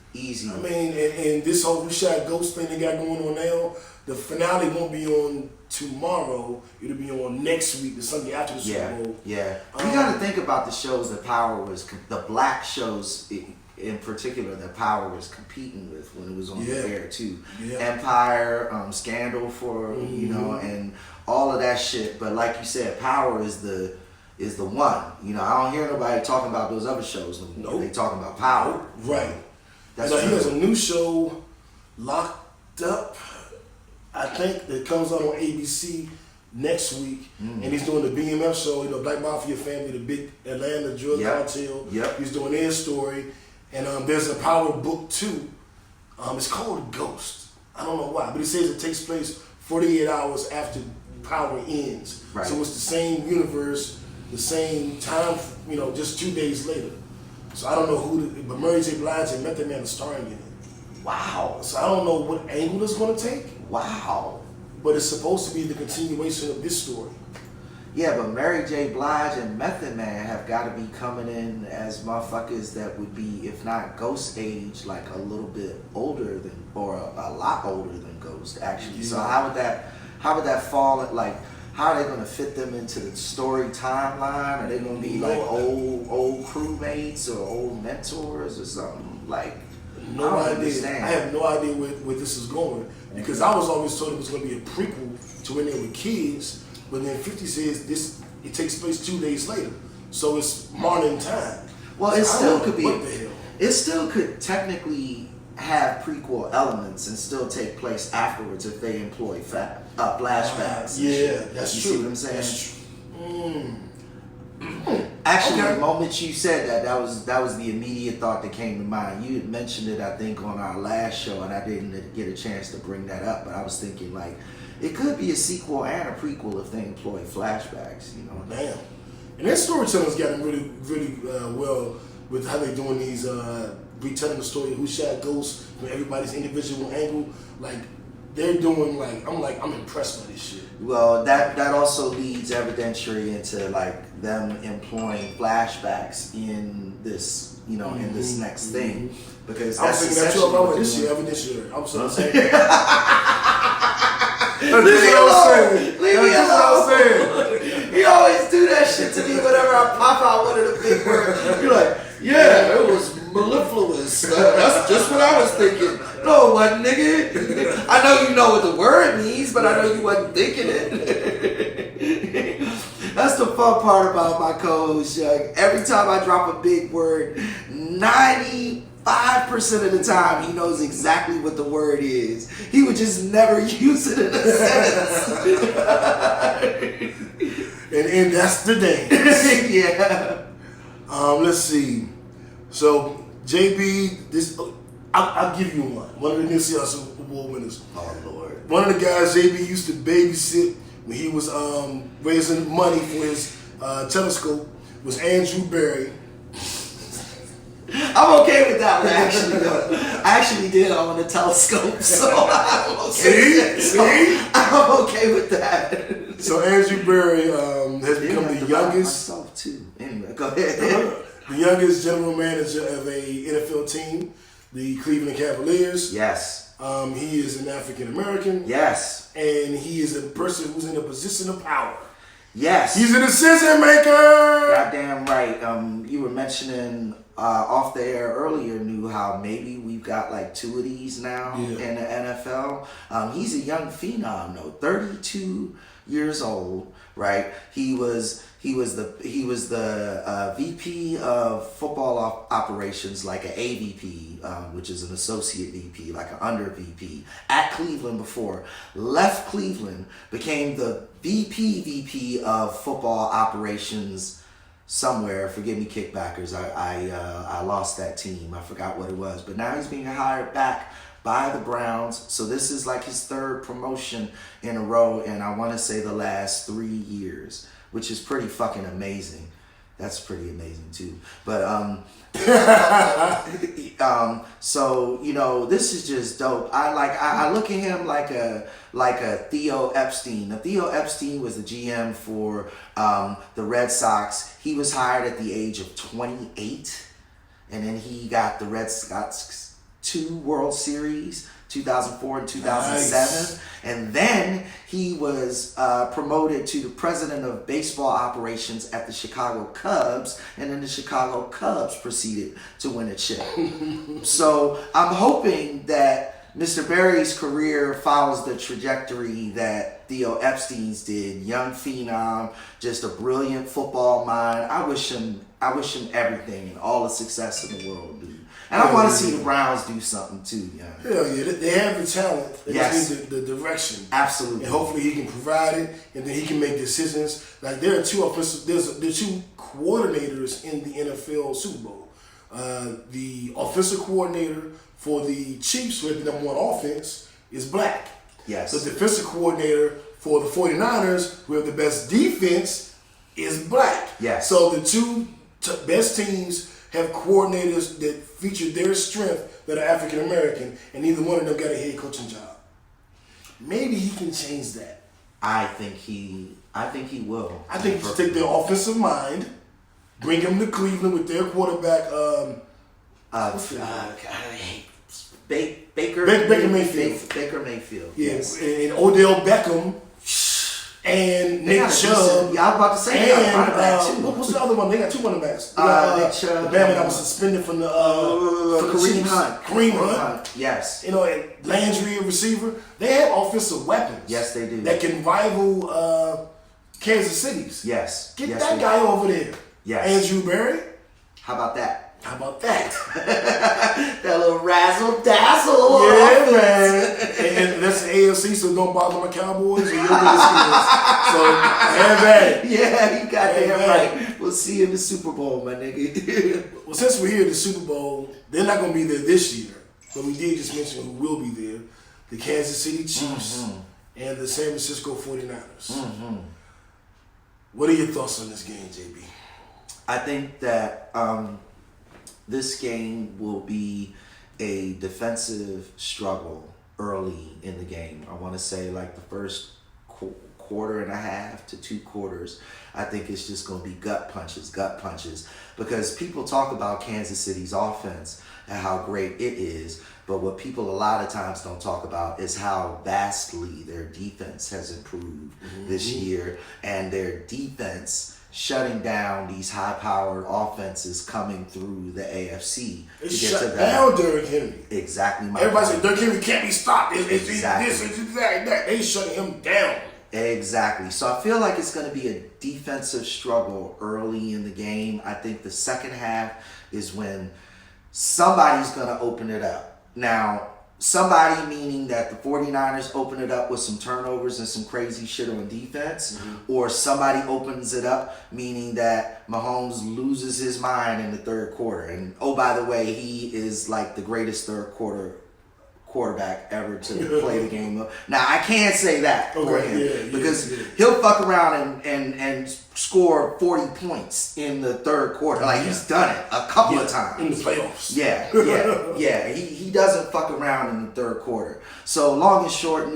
I mean, and this whole Who Shot Ghost thing they got going on now, the finale won't be on tomorrow. It'll be on next week, the Sunday after the Super Bowl. Yeah. You got to think about the shows that Power was, the black shows in particular that Power was competing with when it was on the air too. Yeah. Empire, Scandal for you know, and all of that shit. But like you said, Power is the one. You know, I don't hear nobody talking about those other shows anymore. Nope. They talking about Power. Right. That's he has a new show, Locked Up, I think, that comes out on ABC next week. And he's doing the BMF show, you know, Black Mafia Family, the big Atlanta drug cartel. Yep. He's doing their story. And there's a Power book too. It's called Ghost. I don't know why, but it says it takes place 48 hours after Power ends. Right. So it's the same universe, the same time, you know, just 2 days later. So I don't know but Mary J. Blige and Method Man are starring in it. Wow. So I don't know what angle it's going to take. Wow. But it's supposed to be the continuation of this story. Yeah, but Mary J. Blige and Method Man have got to be coming in as motherfuckers that would be, if not Ghost age, like a little bit older than, or a lot older than Ghost, actually. Yeah. So how would that fall? Like, how are they going to fit them into the story timeline? Are they going to be like old crewmates or old mentors or something? Like, no idea. I have no idea where this is going, because I was always told it was going to be a prequel to when they were kids. But then 50 says it takes place 2 days later, so it's modern time. Well, it still could be. What the hell? It still could technically have prequel elements and still take place afterwards if they employ flashbacks. Yeah, that's you true. See what I'm saying? That's true. Actually, Okay. the moment you said that was the immediate thought that came to mind. You had mentioned it, I think, on our last show, and I didn't get a chance to bring that up. But I was thinking, like, it could be a sequel and a prequel if they employ flashbacks. You know? Damn. And their storytelling's gotten really, really well with how they're doing these, retelling the story of Who Shot Ghost from everybody's individual angle. Like, they're doing, I'm impressed by this shit. Well, that also leads evidentiary into like them employing flashbacks in this, you know, in this next thing, because I was that's thinking that too essentially about what this they're shit, doing. evidentiary. I was saying the same thing. Leave me alone. Leave me That's what I was alone. saying. You always do that shit to me whenever I pop out one of the big words. You're like, yeah, it was mellifluous. That's just what I was thinking. No, it wasn't, nigga. I know you know what the word means, but I know you wasn't thinking it. That's the fun part about my co-host, Young. Every time I drop a big word, 95% of the time he knows exactly what the word is. He would just never use it in a sentence. And that's the dance. Yeah. Let's see. So JB, I'll give you one. One of the Nipsey Hussle Award winners. Oh Lord. One of the guys JB used to babysit when he was raising money for his telescope was Andrew Berry. I'm okay with that one, actually. Though. I actually did own a telescope, so I'm okay. I'm okay with that. So Andrew Berry has become the youngest. Myself too. Anyway, go ahead. The youngest general manager of a NFL team, the Cleveland Cavaliers. Yes. He is an African American. Yes. And he is a person who's in a position of power. Yes. He's a decision maker. Goddamn right. You were mentioning off the air earlier, knew how maybe we've got like 2 of these now in the NFL. He's a young phenom though, 32 years old, right? He was the VP of football operations, like an AVP, which is an associate VP, like an under VP at Cleveland before. Left Cleveland, became the VP of football operations somewhere. Forgive me, kickbackers. I lost that team. I forgot what it was. But now he's being hired back by the Browns. So this is like his third promotion in a row, and I want to say the last 3 years, which is pretty fucking amazing. That's pretty amazing too. But so this is just dope. I look at him like a Theo Epstein. Now, Theo Epstein was the GM for the Red Sox. He was hired at the age of 28, and then he got the Red Sox 2 World Series, 2004 and 2007. Nice. And then he was promoted to the president of baseball operations at the Chicago Cubs, and then the Chicago Cubs proceeded to win a chip. So I'm hoping that Mr. Berry's career follows the trajectory that Theo Epstein's did. Young phenom, just a brilliant football mind. I wish him everything and all the success in the world, dude. And I want to see the Browns do something too, yeah. Hell yeah, they have the talent. They Yes. just need the direction. Absolutely. And hopefully he can provide it, and then he can make decisions. Like there are two coordinators in the NFL Super Bowl. The offensive coordinator for the Chiefs, who had the number 1 offense, is black. Yes. The defensive coordinator for the 49ers, who have the best defense, is black. Yes. So the two best teams have coordinators that feature their strength that are African American, and neither one of them got a head coaching job. Maybe he can change that. I think he will. I think he should take their offensive mind, bring him to Cleveland with their quarterback. Baker Mayfield. Baker Mayfield. Yes, and Odell Beckham, and They Nick got a Chubb. decent- yeah, I was about to say they got a running back, too. What was the other one? They got 2 running backs. Nick Chubb. The man that was suspended from the for the Kareem Chiefs. Hunt. Kareem Hunt. Yes. And Landry, a receiver. They have offensive weapons. Yes, they do. That can rival Kansas City's. Yes. Get Yes, that they guy over there. Yes. Andrew Berry. How about that? How about that? That little razzle dazzle. Yeah, man. And that's the AFC, so don't bother my Cowboys or your Redskins. So have at it. Yeah, you got Hey, that man. right. We'll see you in the Super Bowl, my nigga. Well, since we're here at the Super Bowl, they're not going to be there this year. But we did just mention who will be there. The Kansas City Chiefs and the San Francisco 49ers. What are your thoughts on this game, JB? I think that this game will be a defensive struggle early in the game. I want to say like the first quarter and a half to 2 quarters. I think it's just going to be gut punches. Because people talk about Kansas City's offense and how great it is. But what people a lot of times don't talk about is how vastly their defense has improved this year. And their defense shutting down these high-powered offenses coming through the AFC It to get shut to that. down Derrick Henry. Exactly. Everybody said Derrick Henry can't be stopped. It's Exactly. this, it's that. They shutting him down. Exactly. So I feel like it's going to be a defensive struggle early in the game. I think the second half is when somebody's going to open it up. Now, somebody meaning that the 49ers open it up with some turnovers and some crazy shit on defense, or somebody opens it up meaning that Mahomes loses his mind in the third quarter. And oh, by the way, he is like the greatest third quarter quarterback ever to play the game. Now, I can't say that for him because he'll fuck around and score 40 points in the third quarter. Like, he's done it a couple of times. In the playoffs. Yeah. He doesn't fuck around in the third quarter. So, long and short,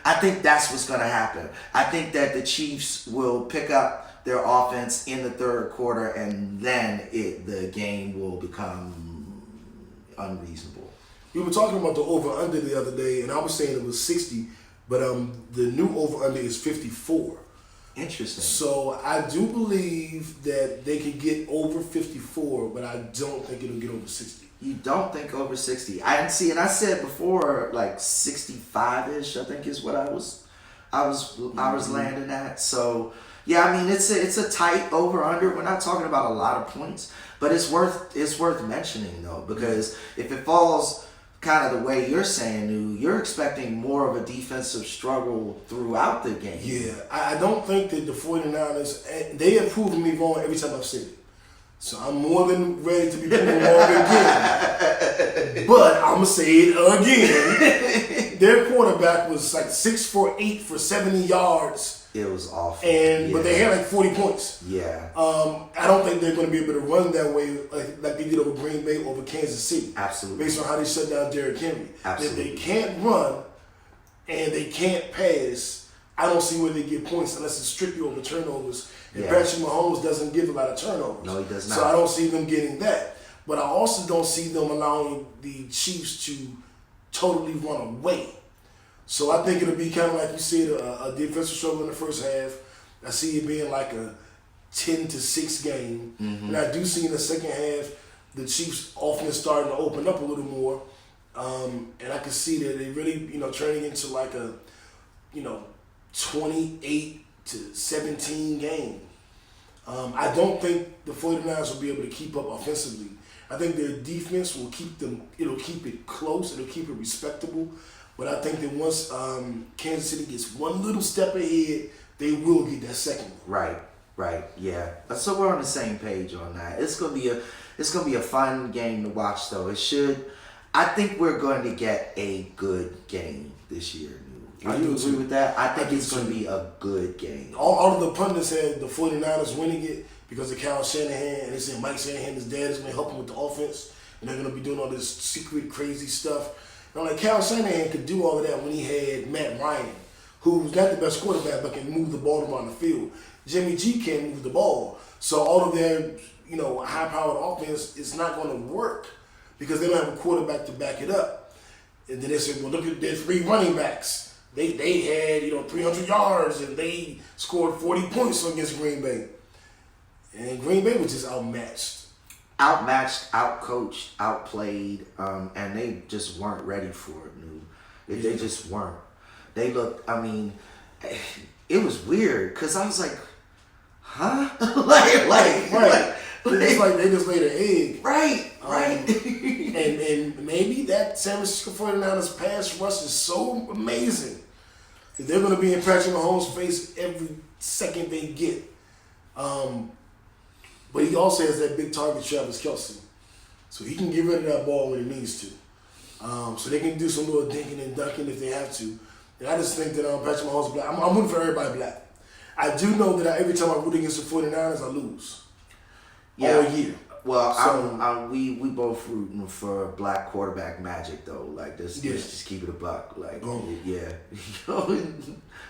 I think that's what's going to happen. I think that the Chiefs will pick up their offense in the third quarter, and then the game will become unreasonable. We were talking about the over-under the other day, and I was saying it was 60, but the new over-under is 54. Interesting. So I do believe that they could get over 54, but I don't think it'll get over 60. You don't think over 60? I said before like 65ish. I think is what I was landing at. So yeah, I mean it's a tight over/under. We're not talking about a lot of points, but it's worth mentioning though, because if it falls kind of the way you're saying, you're expecting more of a defensive struggle throughout the game. Yeah, I don't think that the 49ers, they have proven me wrong every time I've said it. So I'm more than ready to be proven wrong again. But I'm going to say it again. Their quarterback was like 6 for 8 for 70 yards. It was awful. But they had like 40 points. Yeah. I don't think they're going to be able to run that way like they did over Green Bay, over Kansas City. Absolutely. Based on how they shut down Derrick Henry. Absolutely. If they can't run and they can't pass, I don't see where they get points unless it's strictly over turnovers. And Patrick Mahomes doesn't give a lot of turnovers. No, he does not. So I don't see them getting that. But I also don't see them allowing the Chiefs to totally run away. So I think it'll be kind of like you said, a defensive struggle in the first half. I see it being like a 10-6 game. And I do see in the second half the Chiefs' offense starting to open up a little more. And I can see that they really, turning into like a, 28-17 game. I don't think the 49ers will be able to keep up offensively. I think their defense will it'll keep it close, it'll keep it respectable. But I think that once Kansas City gets one little step ahead, they will get that second one. Right, yeah. So we're on the same page on that. It's gonna be a fun game to watch, though. It should. I think we're going to get a good game this year. Do you agree with that? I think it's going to be a good game. All of the pundits had the 49ers winning it because of Kyle Shanahan, and they said Mike Shanahan, his dad, is going to help him with the offense, and they're going to be doing all this secret, crazy stuff. And I'm like, Kyle Shanahan could do all of that when he had Matt Ryan, who's not the best quarterback but can move the ball around the field. Jimmy G can't move the ball. So all of their, high-powered offense is not going to work because they don't have a quarterback to back it up. And then they said, well, look at their 3 running backs. They had 300 yards and they scored 40 points against Green Bay. And Green Bay was just outmatched. Outcoached, outplayed, and they just weren't ready for it. They just weren't. They looked, it was weird because I was like, huh? Right. It's like they just laid an egg. Right. And maybe that San Francisco 49ers pass rush is so amazing that they're going to be in Patrick Mahomes' face every second they get. But he also has that big target, Travis Kelce. So he can get rid of that ball when he needs to. So they can do some little dinking and dunking if they have to. And I just think that Patrick Mahomes is black. I'm rooting for everybody black. I do know that every time I root against the 49ers, I lose. All year. Well, we both rooting for black quarterback magic though. Like let's just keep it a buck. Like yeah.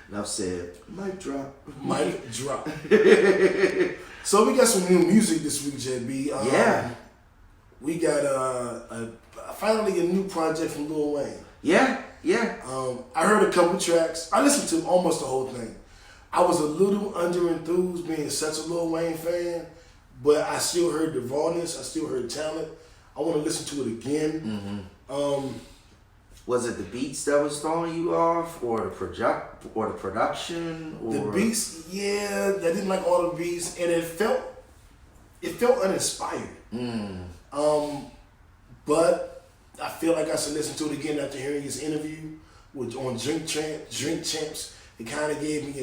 Enough said. Mic drop. So we got some new music this week, JB. We got finally a new project from Lil Wayne. Yeah. I heard a couple tracks. I listened to almost the whole thing. I was a little under-enthused being such a Lil Wayne fan, but I still heard the rawness. I still heard talent. I want to listen to it again. Was it the beats that was throwing you off, or the production, or the beats? Yeah, I didn't like all the beats, and it felt uninspired. But I feel like I should listen to it again after hearing his interview on Drink Champs. It kind of gave me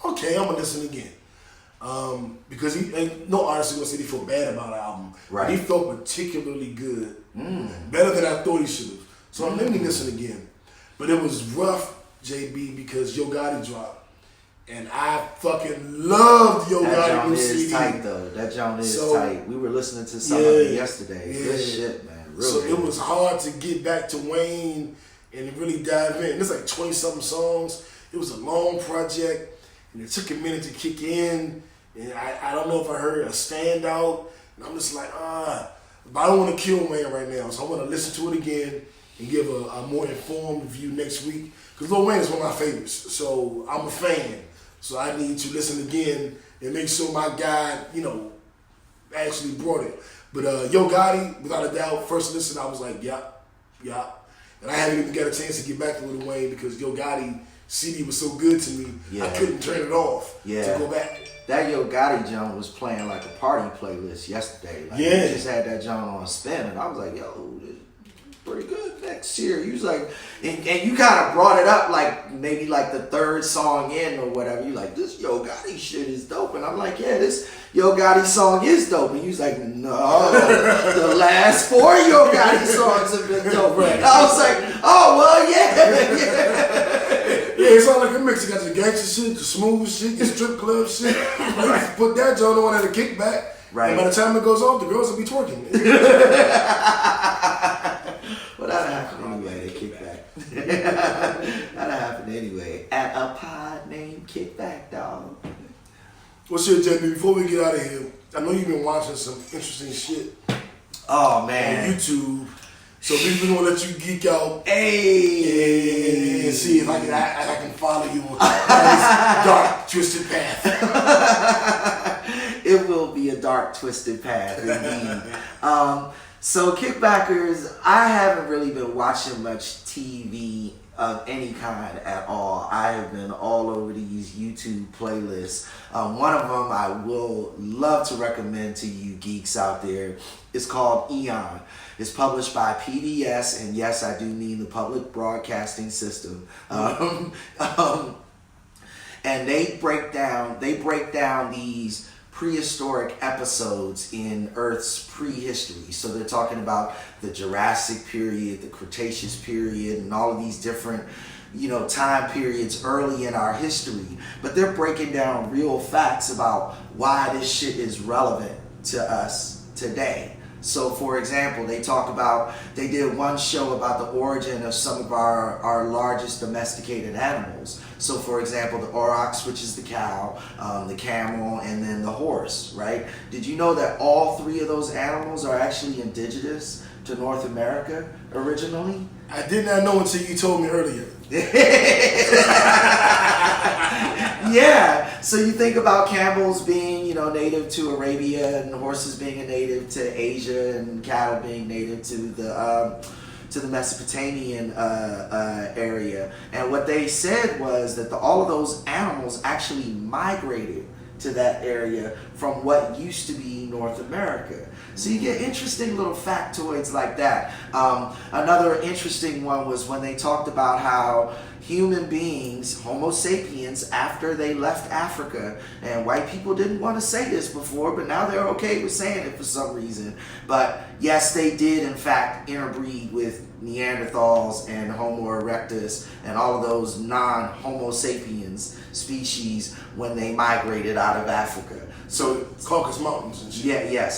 okay, I'm gonna listen again. Because no artist is gonna say they feel bad about the album. Right. But he felt particularly good. Better than I thought he should have. So let me listen again. But it was rough, JB, because Yo Gotti dropped. And I fucking loved Yo Gotti. That John is CD. tight though. That John is tight. We were listening to some of it yesterday. Good shit, man. Really. It was hard to get back to Wayne and really dive in. There's like 20-something songs. It was a long project, and it took a minute to kick in. And I don't know if I heard a standout. And I'm just like, but I don't want to kill Wayne right now. So I want to listen to it again and give a more informed view next week. Because Lil Wayne is one of my favorites. So I'm a fan. So I need to listen again and make sure my guy, actually brought it. But Yo Gotti, without a doubt, first listen, I was like, yeah. And I haven't even got a chance to get back to Lil Wayne because Yo Gotti CD was so good to me, I couldn't turn it off to go back. That Yo Gotti John was playing like a party playlist yesterday. Like, he just had that John on spin, and I was like, yo. pretty good next year. You was like, and you kind of brought it up like maybe like the third song in or whatever. You like, this Yo Gotti shit is dope. And I'm like, yeah, this Yo Gotti song is dope. And you was like, no, the last 4 Yo Gotti songs have been dope. Right. I was like, oh, well, yeah. Yeah, it's all like a mix. You got the gangster shit, the smooth shit, the strip club shit. You just put that joint on at a kickback. Right. And by the time it goes off, the girls will be twerking. Well, that'll happen anyway, the kickback. That'll happen anyway. At a pod named Kickback, dog. Well, shit, JB, before we get out of here, I know you've been watching some interesting shit Oh, on man. YouTube. So we're going to let you geek out Hey. and see if I can follow you on this dark, twisted path. It will be a dark, twisted path, indeed. So, Kickbackers, I haven't really been watching much TV of any kind at all. I have been all over these YouTube playlists. One of them I will love to recommend to you geeks out there. It's called Eon. It's published by PBS, and yes, I do mean the Public Broadcasting System. And they break down these prehistoric episodes in Earth's prehistory. So they're talking about the Jurassic period, the Cretaceous period, and all of these different, time periods early in our history. But they're breaking down real facts about why this shit is relevant to us today. So, for example, they did one show about the origin of some of our largest domesticated animals. So, for example, the aurochs, which is the cow, the camel, and then the horse, right? Did you know that all 3 of those animals are actually indigenous to North America originally? I did not know until you told me earlier. Yeah, so you think about camels being, native to Arabia, and horses being a native to Asia, and cattle being native to the Mesopotamian area. And what they said was that all of those animals actually migrated to that area from what used to be North America. So you get interesting little factoids like that. Another interesting one was when they talked about how human beings, Homo sapiens, after they left Africa, and white people didn't want to say this before, but now they're okay with saying it for some reason. But yes, they did in fact interbreed with Neanderthals and Homo erectus and all of those non-Homo sapiens species when they migrated out of Africa. So Caucasus Mountains and shit. Yeah,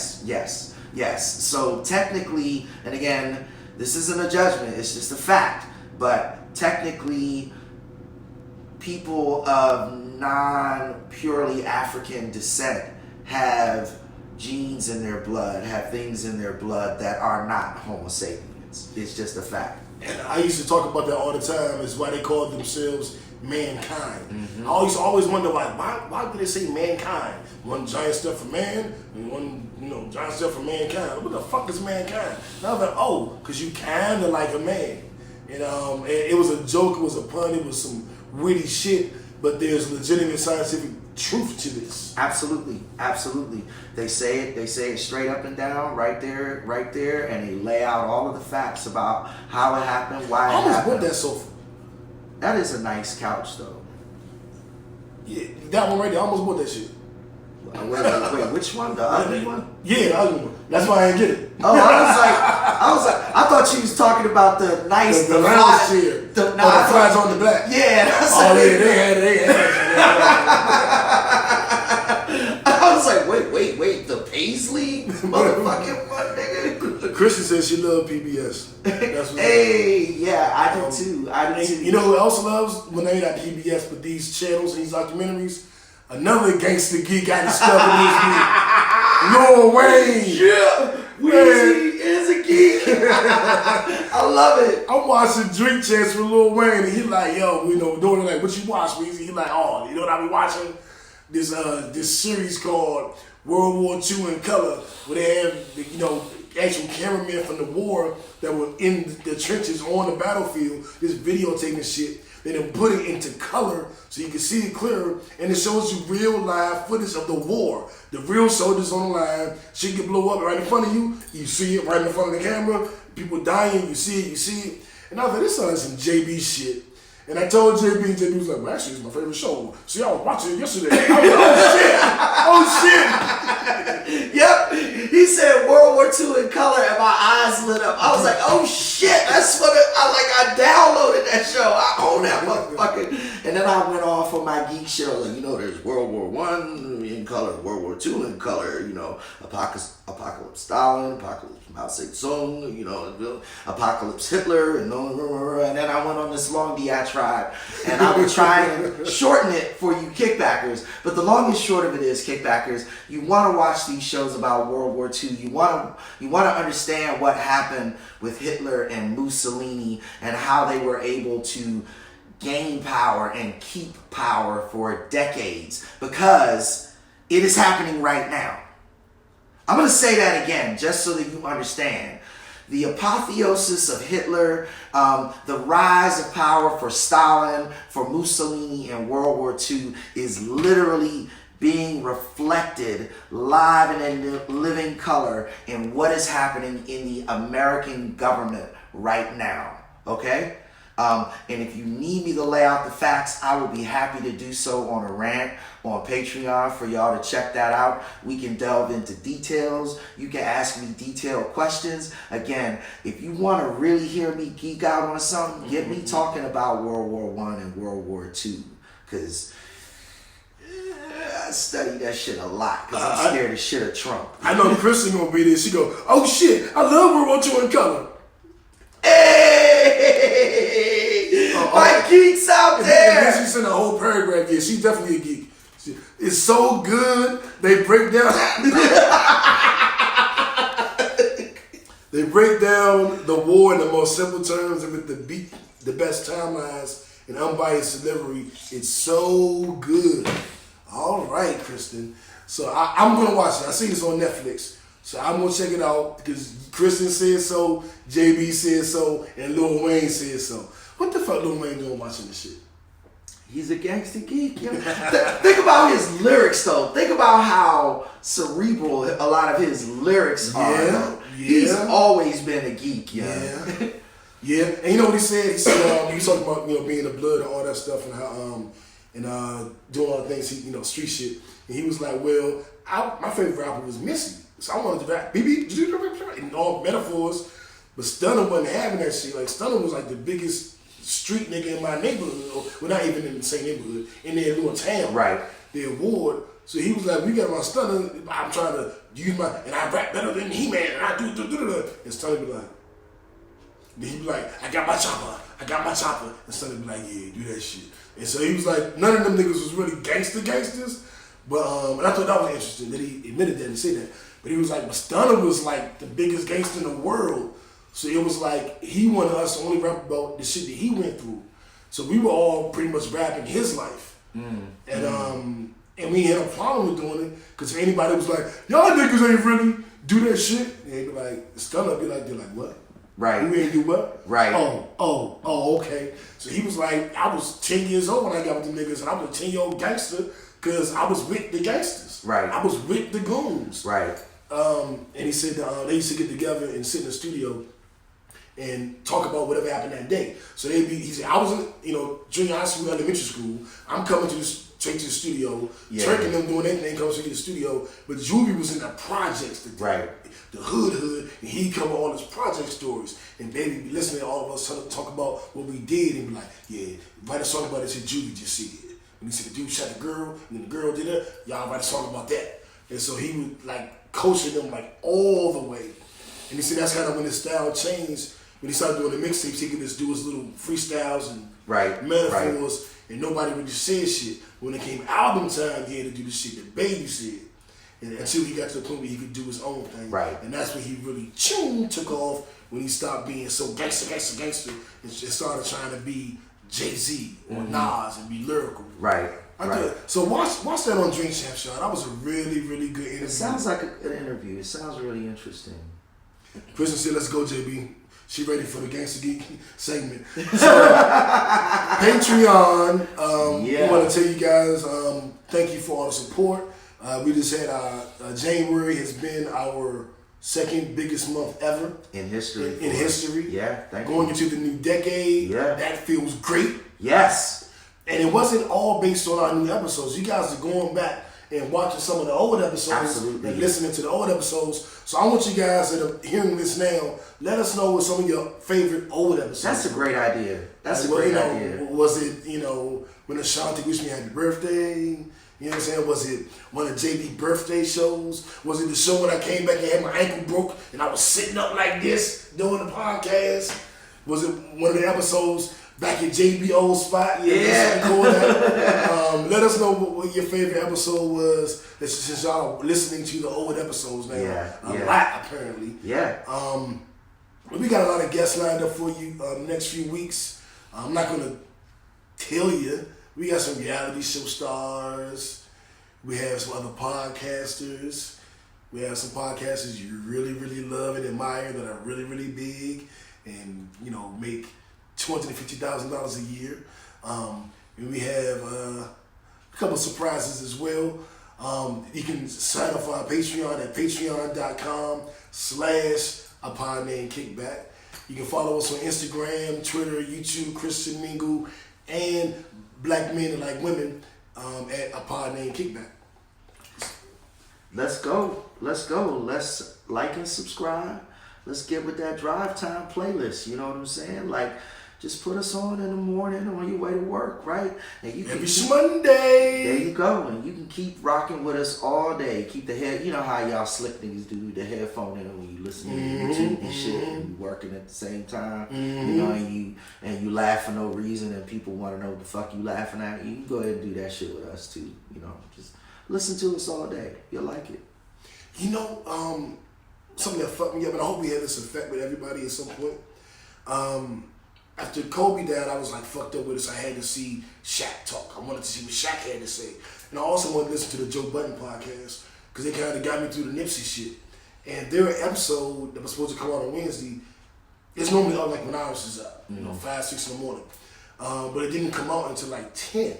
yes. So technically, and again, this isn't a judgment, it's just a fact, but technically, people of non-purely African descent have genes in their blood, have things in their blood that are not Homo sapiens. It's just a fact. And I used to talk about that all the time, is why they called themselves mankind. Mm-hmm. I used to always wonder, like, why do they say mankind? One giant step for man, and one, giant step for mankind. What the fuck is mankind? And I was like, oh, because you kind of like a man. And it was a joke, it was a pun, it was some witty shit, but there's legitimate scientific truth to this. Absolutely. They say it straight up and down, right there, and they lay out all of the facts about how it happened, why it I almost happened. bought that sofa. That is a nice couch, though. Yeah, that one right there, I almost bought that shit. Wait, which one? The ugly one? Yeah, the ugly one. That's why I didn't get it. Oh, I thought you was talking about the nice, the lounge chair. The flies on the black. Yeah, that's oh yeah, they had it. I was like, wait, the Paisley motherfucking one, nigga. Christian says she loves PBS. That's what hey, yeah, I do too. You know who else loves, when they not PBS, but these channels, these documentaries? Another gangster geek I discovered this week. Lil Wayne. Yeah, Weezy is a geek. I love it. I'm watching Drink Champs with Lil Wayne, and he like, yo, doing it like, what you watch, Weezy? He like, oh, you know what I be watching? This series called World War II in Color, where they have, actual cameramen from the war that were in the trenches on the battlefield, just videotaping shit. They then put it into color so you can see it clearer, and it shows you real live footage of the war. The real soldiers on the line, shit get blow up right in front of you. You see it right in front of the camera. people dying, you see it. And I was like, this sounds like some JB shit. And I told JB, and JB was like, well, actually, it's my favorite show. See, I was watching it yesterday. I was like, oh shit. Yep. He said World War II in color and my eyes lit up. I was like, oh shit, that's what I downloaded that show. I own that motherfucker. And then I went off on my geek show. Like, there's World War I in color, World War II in color, Apocalypse Stalin, Apocalypse Mao Zedong, Apocalypse Hitler, and then I went on this long diatribe, and I will try and shorten it for you kickbackers. But the long and short of it is, kickbackers, you want to watch these shows about World War II. You want to understand what happened with Hitler and Mussolini and how they were able to gain power and keep power for decades, because it is happening right now. I'm going to say that again just so that you understand. The apotheosis of Hitler, the rise of power for Stalin, for Mussolini in World War II is literally being reflected live and in living color in what is happening in the American government right now. Okay? And if you need me to lay out the facts, I will be happy to do so on a rant on Patreon for y'all to check that out. We can delve into details. You can ask me detailed questions. Again, if you want to really hear me geek out on something, get me talking about World War I and World War II, because I study that shit a lot because I'm scared of shit of Trump. I know Kristen gonna be there. She go, oh shit, I love World War II in color. Hey, my geeks out there. And then she sent a whole paragraph. Yeah, she's definitely a geek. It's so good. They break down. They break down the war in the most simple terms and with the best timelines and unbiased delivery. It's so good. All right, Kristen. So I'm gonna watch it. I see this on Netflix. So I'm gonna check it out because Kristen said so, JB said so, and Lil Wayne said so. What the fuck Lil Wayne doing watching this shit? He's a gangster geek. Yo. Think about his lyrics, though. Think about how cerebral a lot of his lyrics are. Though. Yeah. He's always been a geek, yo. Yeah. Yeah. And you know what he said? He said he was talking about being the blood and all that stuff and how doing all the things street shit. And he was like, well, my favorite rapper was Missy. So I wanted to rap BB and all metaphors, but Stunner wasn't having that shit. Like Stunner was like the biggest street nigga in my neighborhood, well not even in the same neighborhood, in their little town. Right. The award. So he was like, we got my Stunner, I'm trying to use and I rap better than He-Man, and I do. And Stunner be like, then he be like, I got my chopper. And Stunner be like, yeah, do that shit. And so he was like, none of them niggas was really gangsters, but and I thought that was interesting that he admitted that and said that. But he was like, but Stunner was like the biggest gangster in the world. So it was like, he wanted us to only rap about the shit that he went through. So we were all pretty much rapping his life. And we had a problem with doing it, because if anybody was like, y'all niggas ain't really do that shit, and they'd be like, Stunner be like, they're like, what? Right. You ain't do what? Right. Oh, okay. So he was like, I was 10 years old when I got with the niggas, and I was a 10-year-old gangster, because I was with the gangsters. Right. I was with the goons. Right. And he said they used to get together and sit in the studio and talk about whatever happened that day. So he said, I was in, junior high school, elementary school. I'm coming straight to the studio. Yeah. Turk and them doing anything comes to the studio. But Juvie was in the projects, the hood, and he'd come with all his project stories. And Baby be listening to all of us talk about what we did and be like, yeah, write a song about it. Said Juvie just said it. When he said the dude shot the girl, and the girl did it, y'all write a song about that. And so he would like coaching them like all the way. And he said that's kind of when his style changed. When he started doing the mixtapes, he could just do his little freestyles and metaphors, and nobody really said shit. When it came album time, he had to do the shit that Baby said. And until he got to the point where he could do his own thing. Right. And that's when he really took off, when he stopped being so gangster, and just started trying to be Jay-Z or Nas and be lyrical. Right. So watch that on Drink Champ Show. That was a really, really good interview. It sounds like an interview. It sounds really interesting. Kristen said, let's go, JB. She ready for the Gangsta Geek segment. So, Patreon, we want to tell you guys, thank you for all the support. We just had January has been our second biggest month ever In history. in history. Yeah, thank Going you. into the new decade. Yeah. That feels great. Yes. And it wasn't all based on our new episodes. You guys are going back and watching some of the old episodes Absolutely. and listening to the old episodes. So I want you guys that are hearing this now, let us know what some of your favorite old episodes. That's a great idea. That's a Like, great you know, idea. Was it, when Ashanti wished me happy birthday? You know what I'm saying? Was it one of JB birthday shows? Was it the show when I came back and had my ankle broke and I was sitting up like this doing the podcast? Was it one of the episodes back at JBO's spot? Yeah. Let us know what your favorite episode was since y'all are listening to the old episodes now. Yeah, A yeah. lot, apparently. Yeah. We got a lot of guests lined up for you next few weeks. I'm not going to tell you. We got some reality show stars. We have some other podcasters. We have some podcasters you really, really love and admire that are really, really big and, make $250,000 a year. And we have a couple of surprises as well. You can sign up for our Patreon at patreon.com/APodNameKickback. You can follow us on Instagram, Twitter, YouTube, Christian Mingle, and Black Men and Like Women at A Pod Named Kickback. Let's go. Let's go. Let's like and subscribe. Let's get with that drive time playlist. You know what I'm saying? Like, just put us on in the morning on your way to work, right? And you Every can Monday. there you go. And you can keep rocking with us all day. Keep the head, you know how y'all slick niggas do the headphone in when you listen to YouTube and shit and you working at the same time. You know, and you laugh for no reason and people want to know what the fuck you laughing at. You can go ahead and do that shit with us too. Just listen to us all day. You'll like it. Something that fucked me up, and I hope we had this effect with everybody at some point. After Kobe died, I was like fucked up with it, so I had to see Shaq talk. I wanted to see what Shaq had to say. And I also wanted to listen to the Joe Budden podcast, because they kind of got me through the Nipsey shit. And their episode that was supposed to come out on Wednesday, it's normally up like when ours is up, 5, 6 in the morning. But it didn't come out until like 10.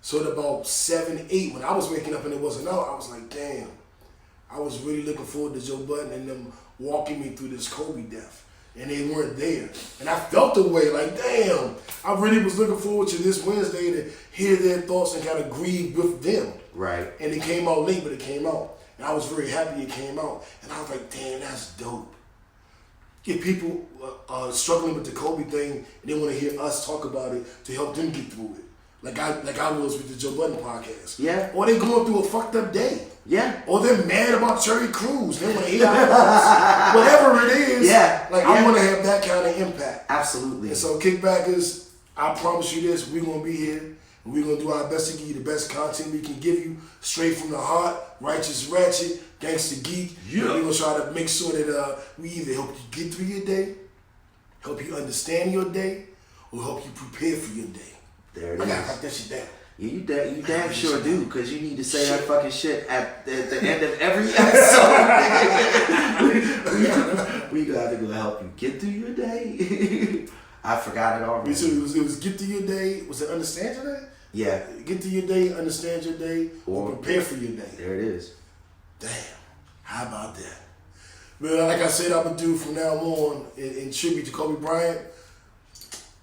So at about 7, 8, when I was waking up and it wasn't out, I was like, damn. I was really looking forward to Joe Budden and them walking me through this Kobe death. And they weren't there. And I felt the way, like, damn, I really was looking forward to this Wednesday to hear their thoughts and kind of grieve with them. Right. And it came out late, but it came out. And I was very happy it came out. And I was like, damn, that's dope. If people struggling with the Kobe thing and they want to hear us talk about it to help them get through it. Like I was with the Joe Budden podcast. Yeah. Or they going through a fucked up day. Yeah. Or they're mad about Terry Crews. They want to hear our thoughts. Whatever it is. Yeah. Like, I want to have that kind of impact. Absolutely. And so, Kickbackers, I promise you this, we're going to be here. And we're going to do our best to give you the best content we can give you. Straight from the heart, righteous ratchet, gangster geek. Yeah. And we're going to try to make sure that we either help you get through your day, help you understand your day, or help you prepare for your day. There it I got to is. write that shit down. Yeah, you damn sure do, because you need to say that fucking shit at the end of every episode. we got to go help you get through your day. I forgot it already. So it was get through your day. Was it understand your day? Yeah. Get through your day, understand your day, or Or- prepare for your day. There it is. Damn. How about that? Well, like I said, I'm going to do from now on in tribute to Kobe Bryant.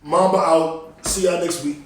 Mamba out. See y'all next week.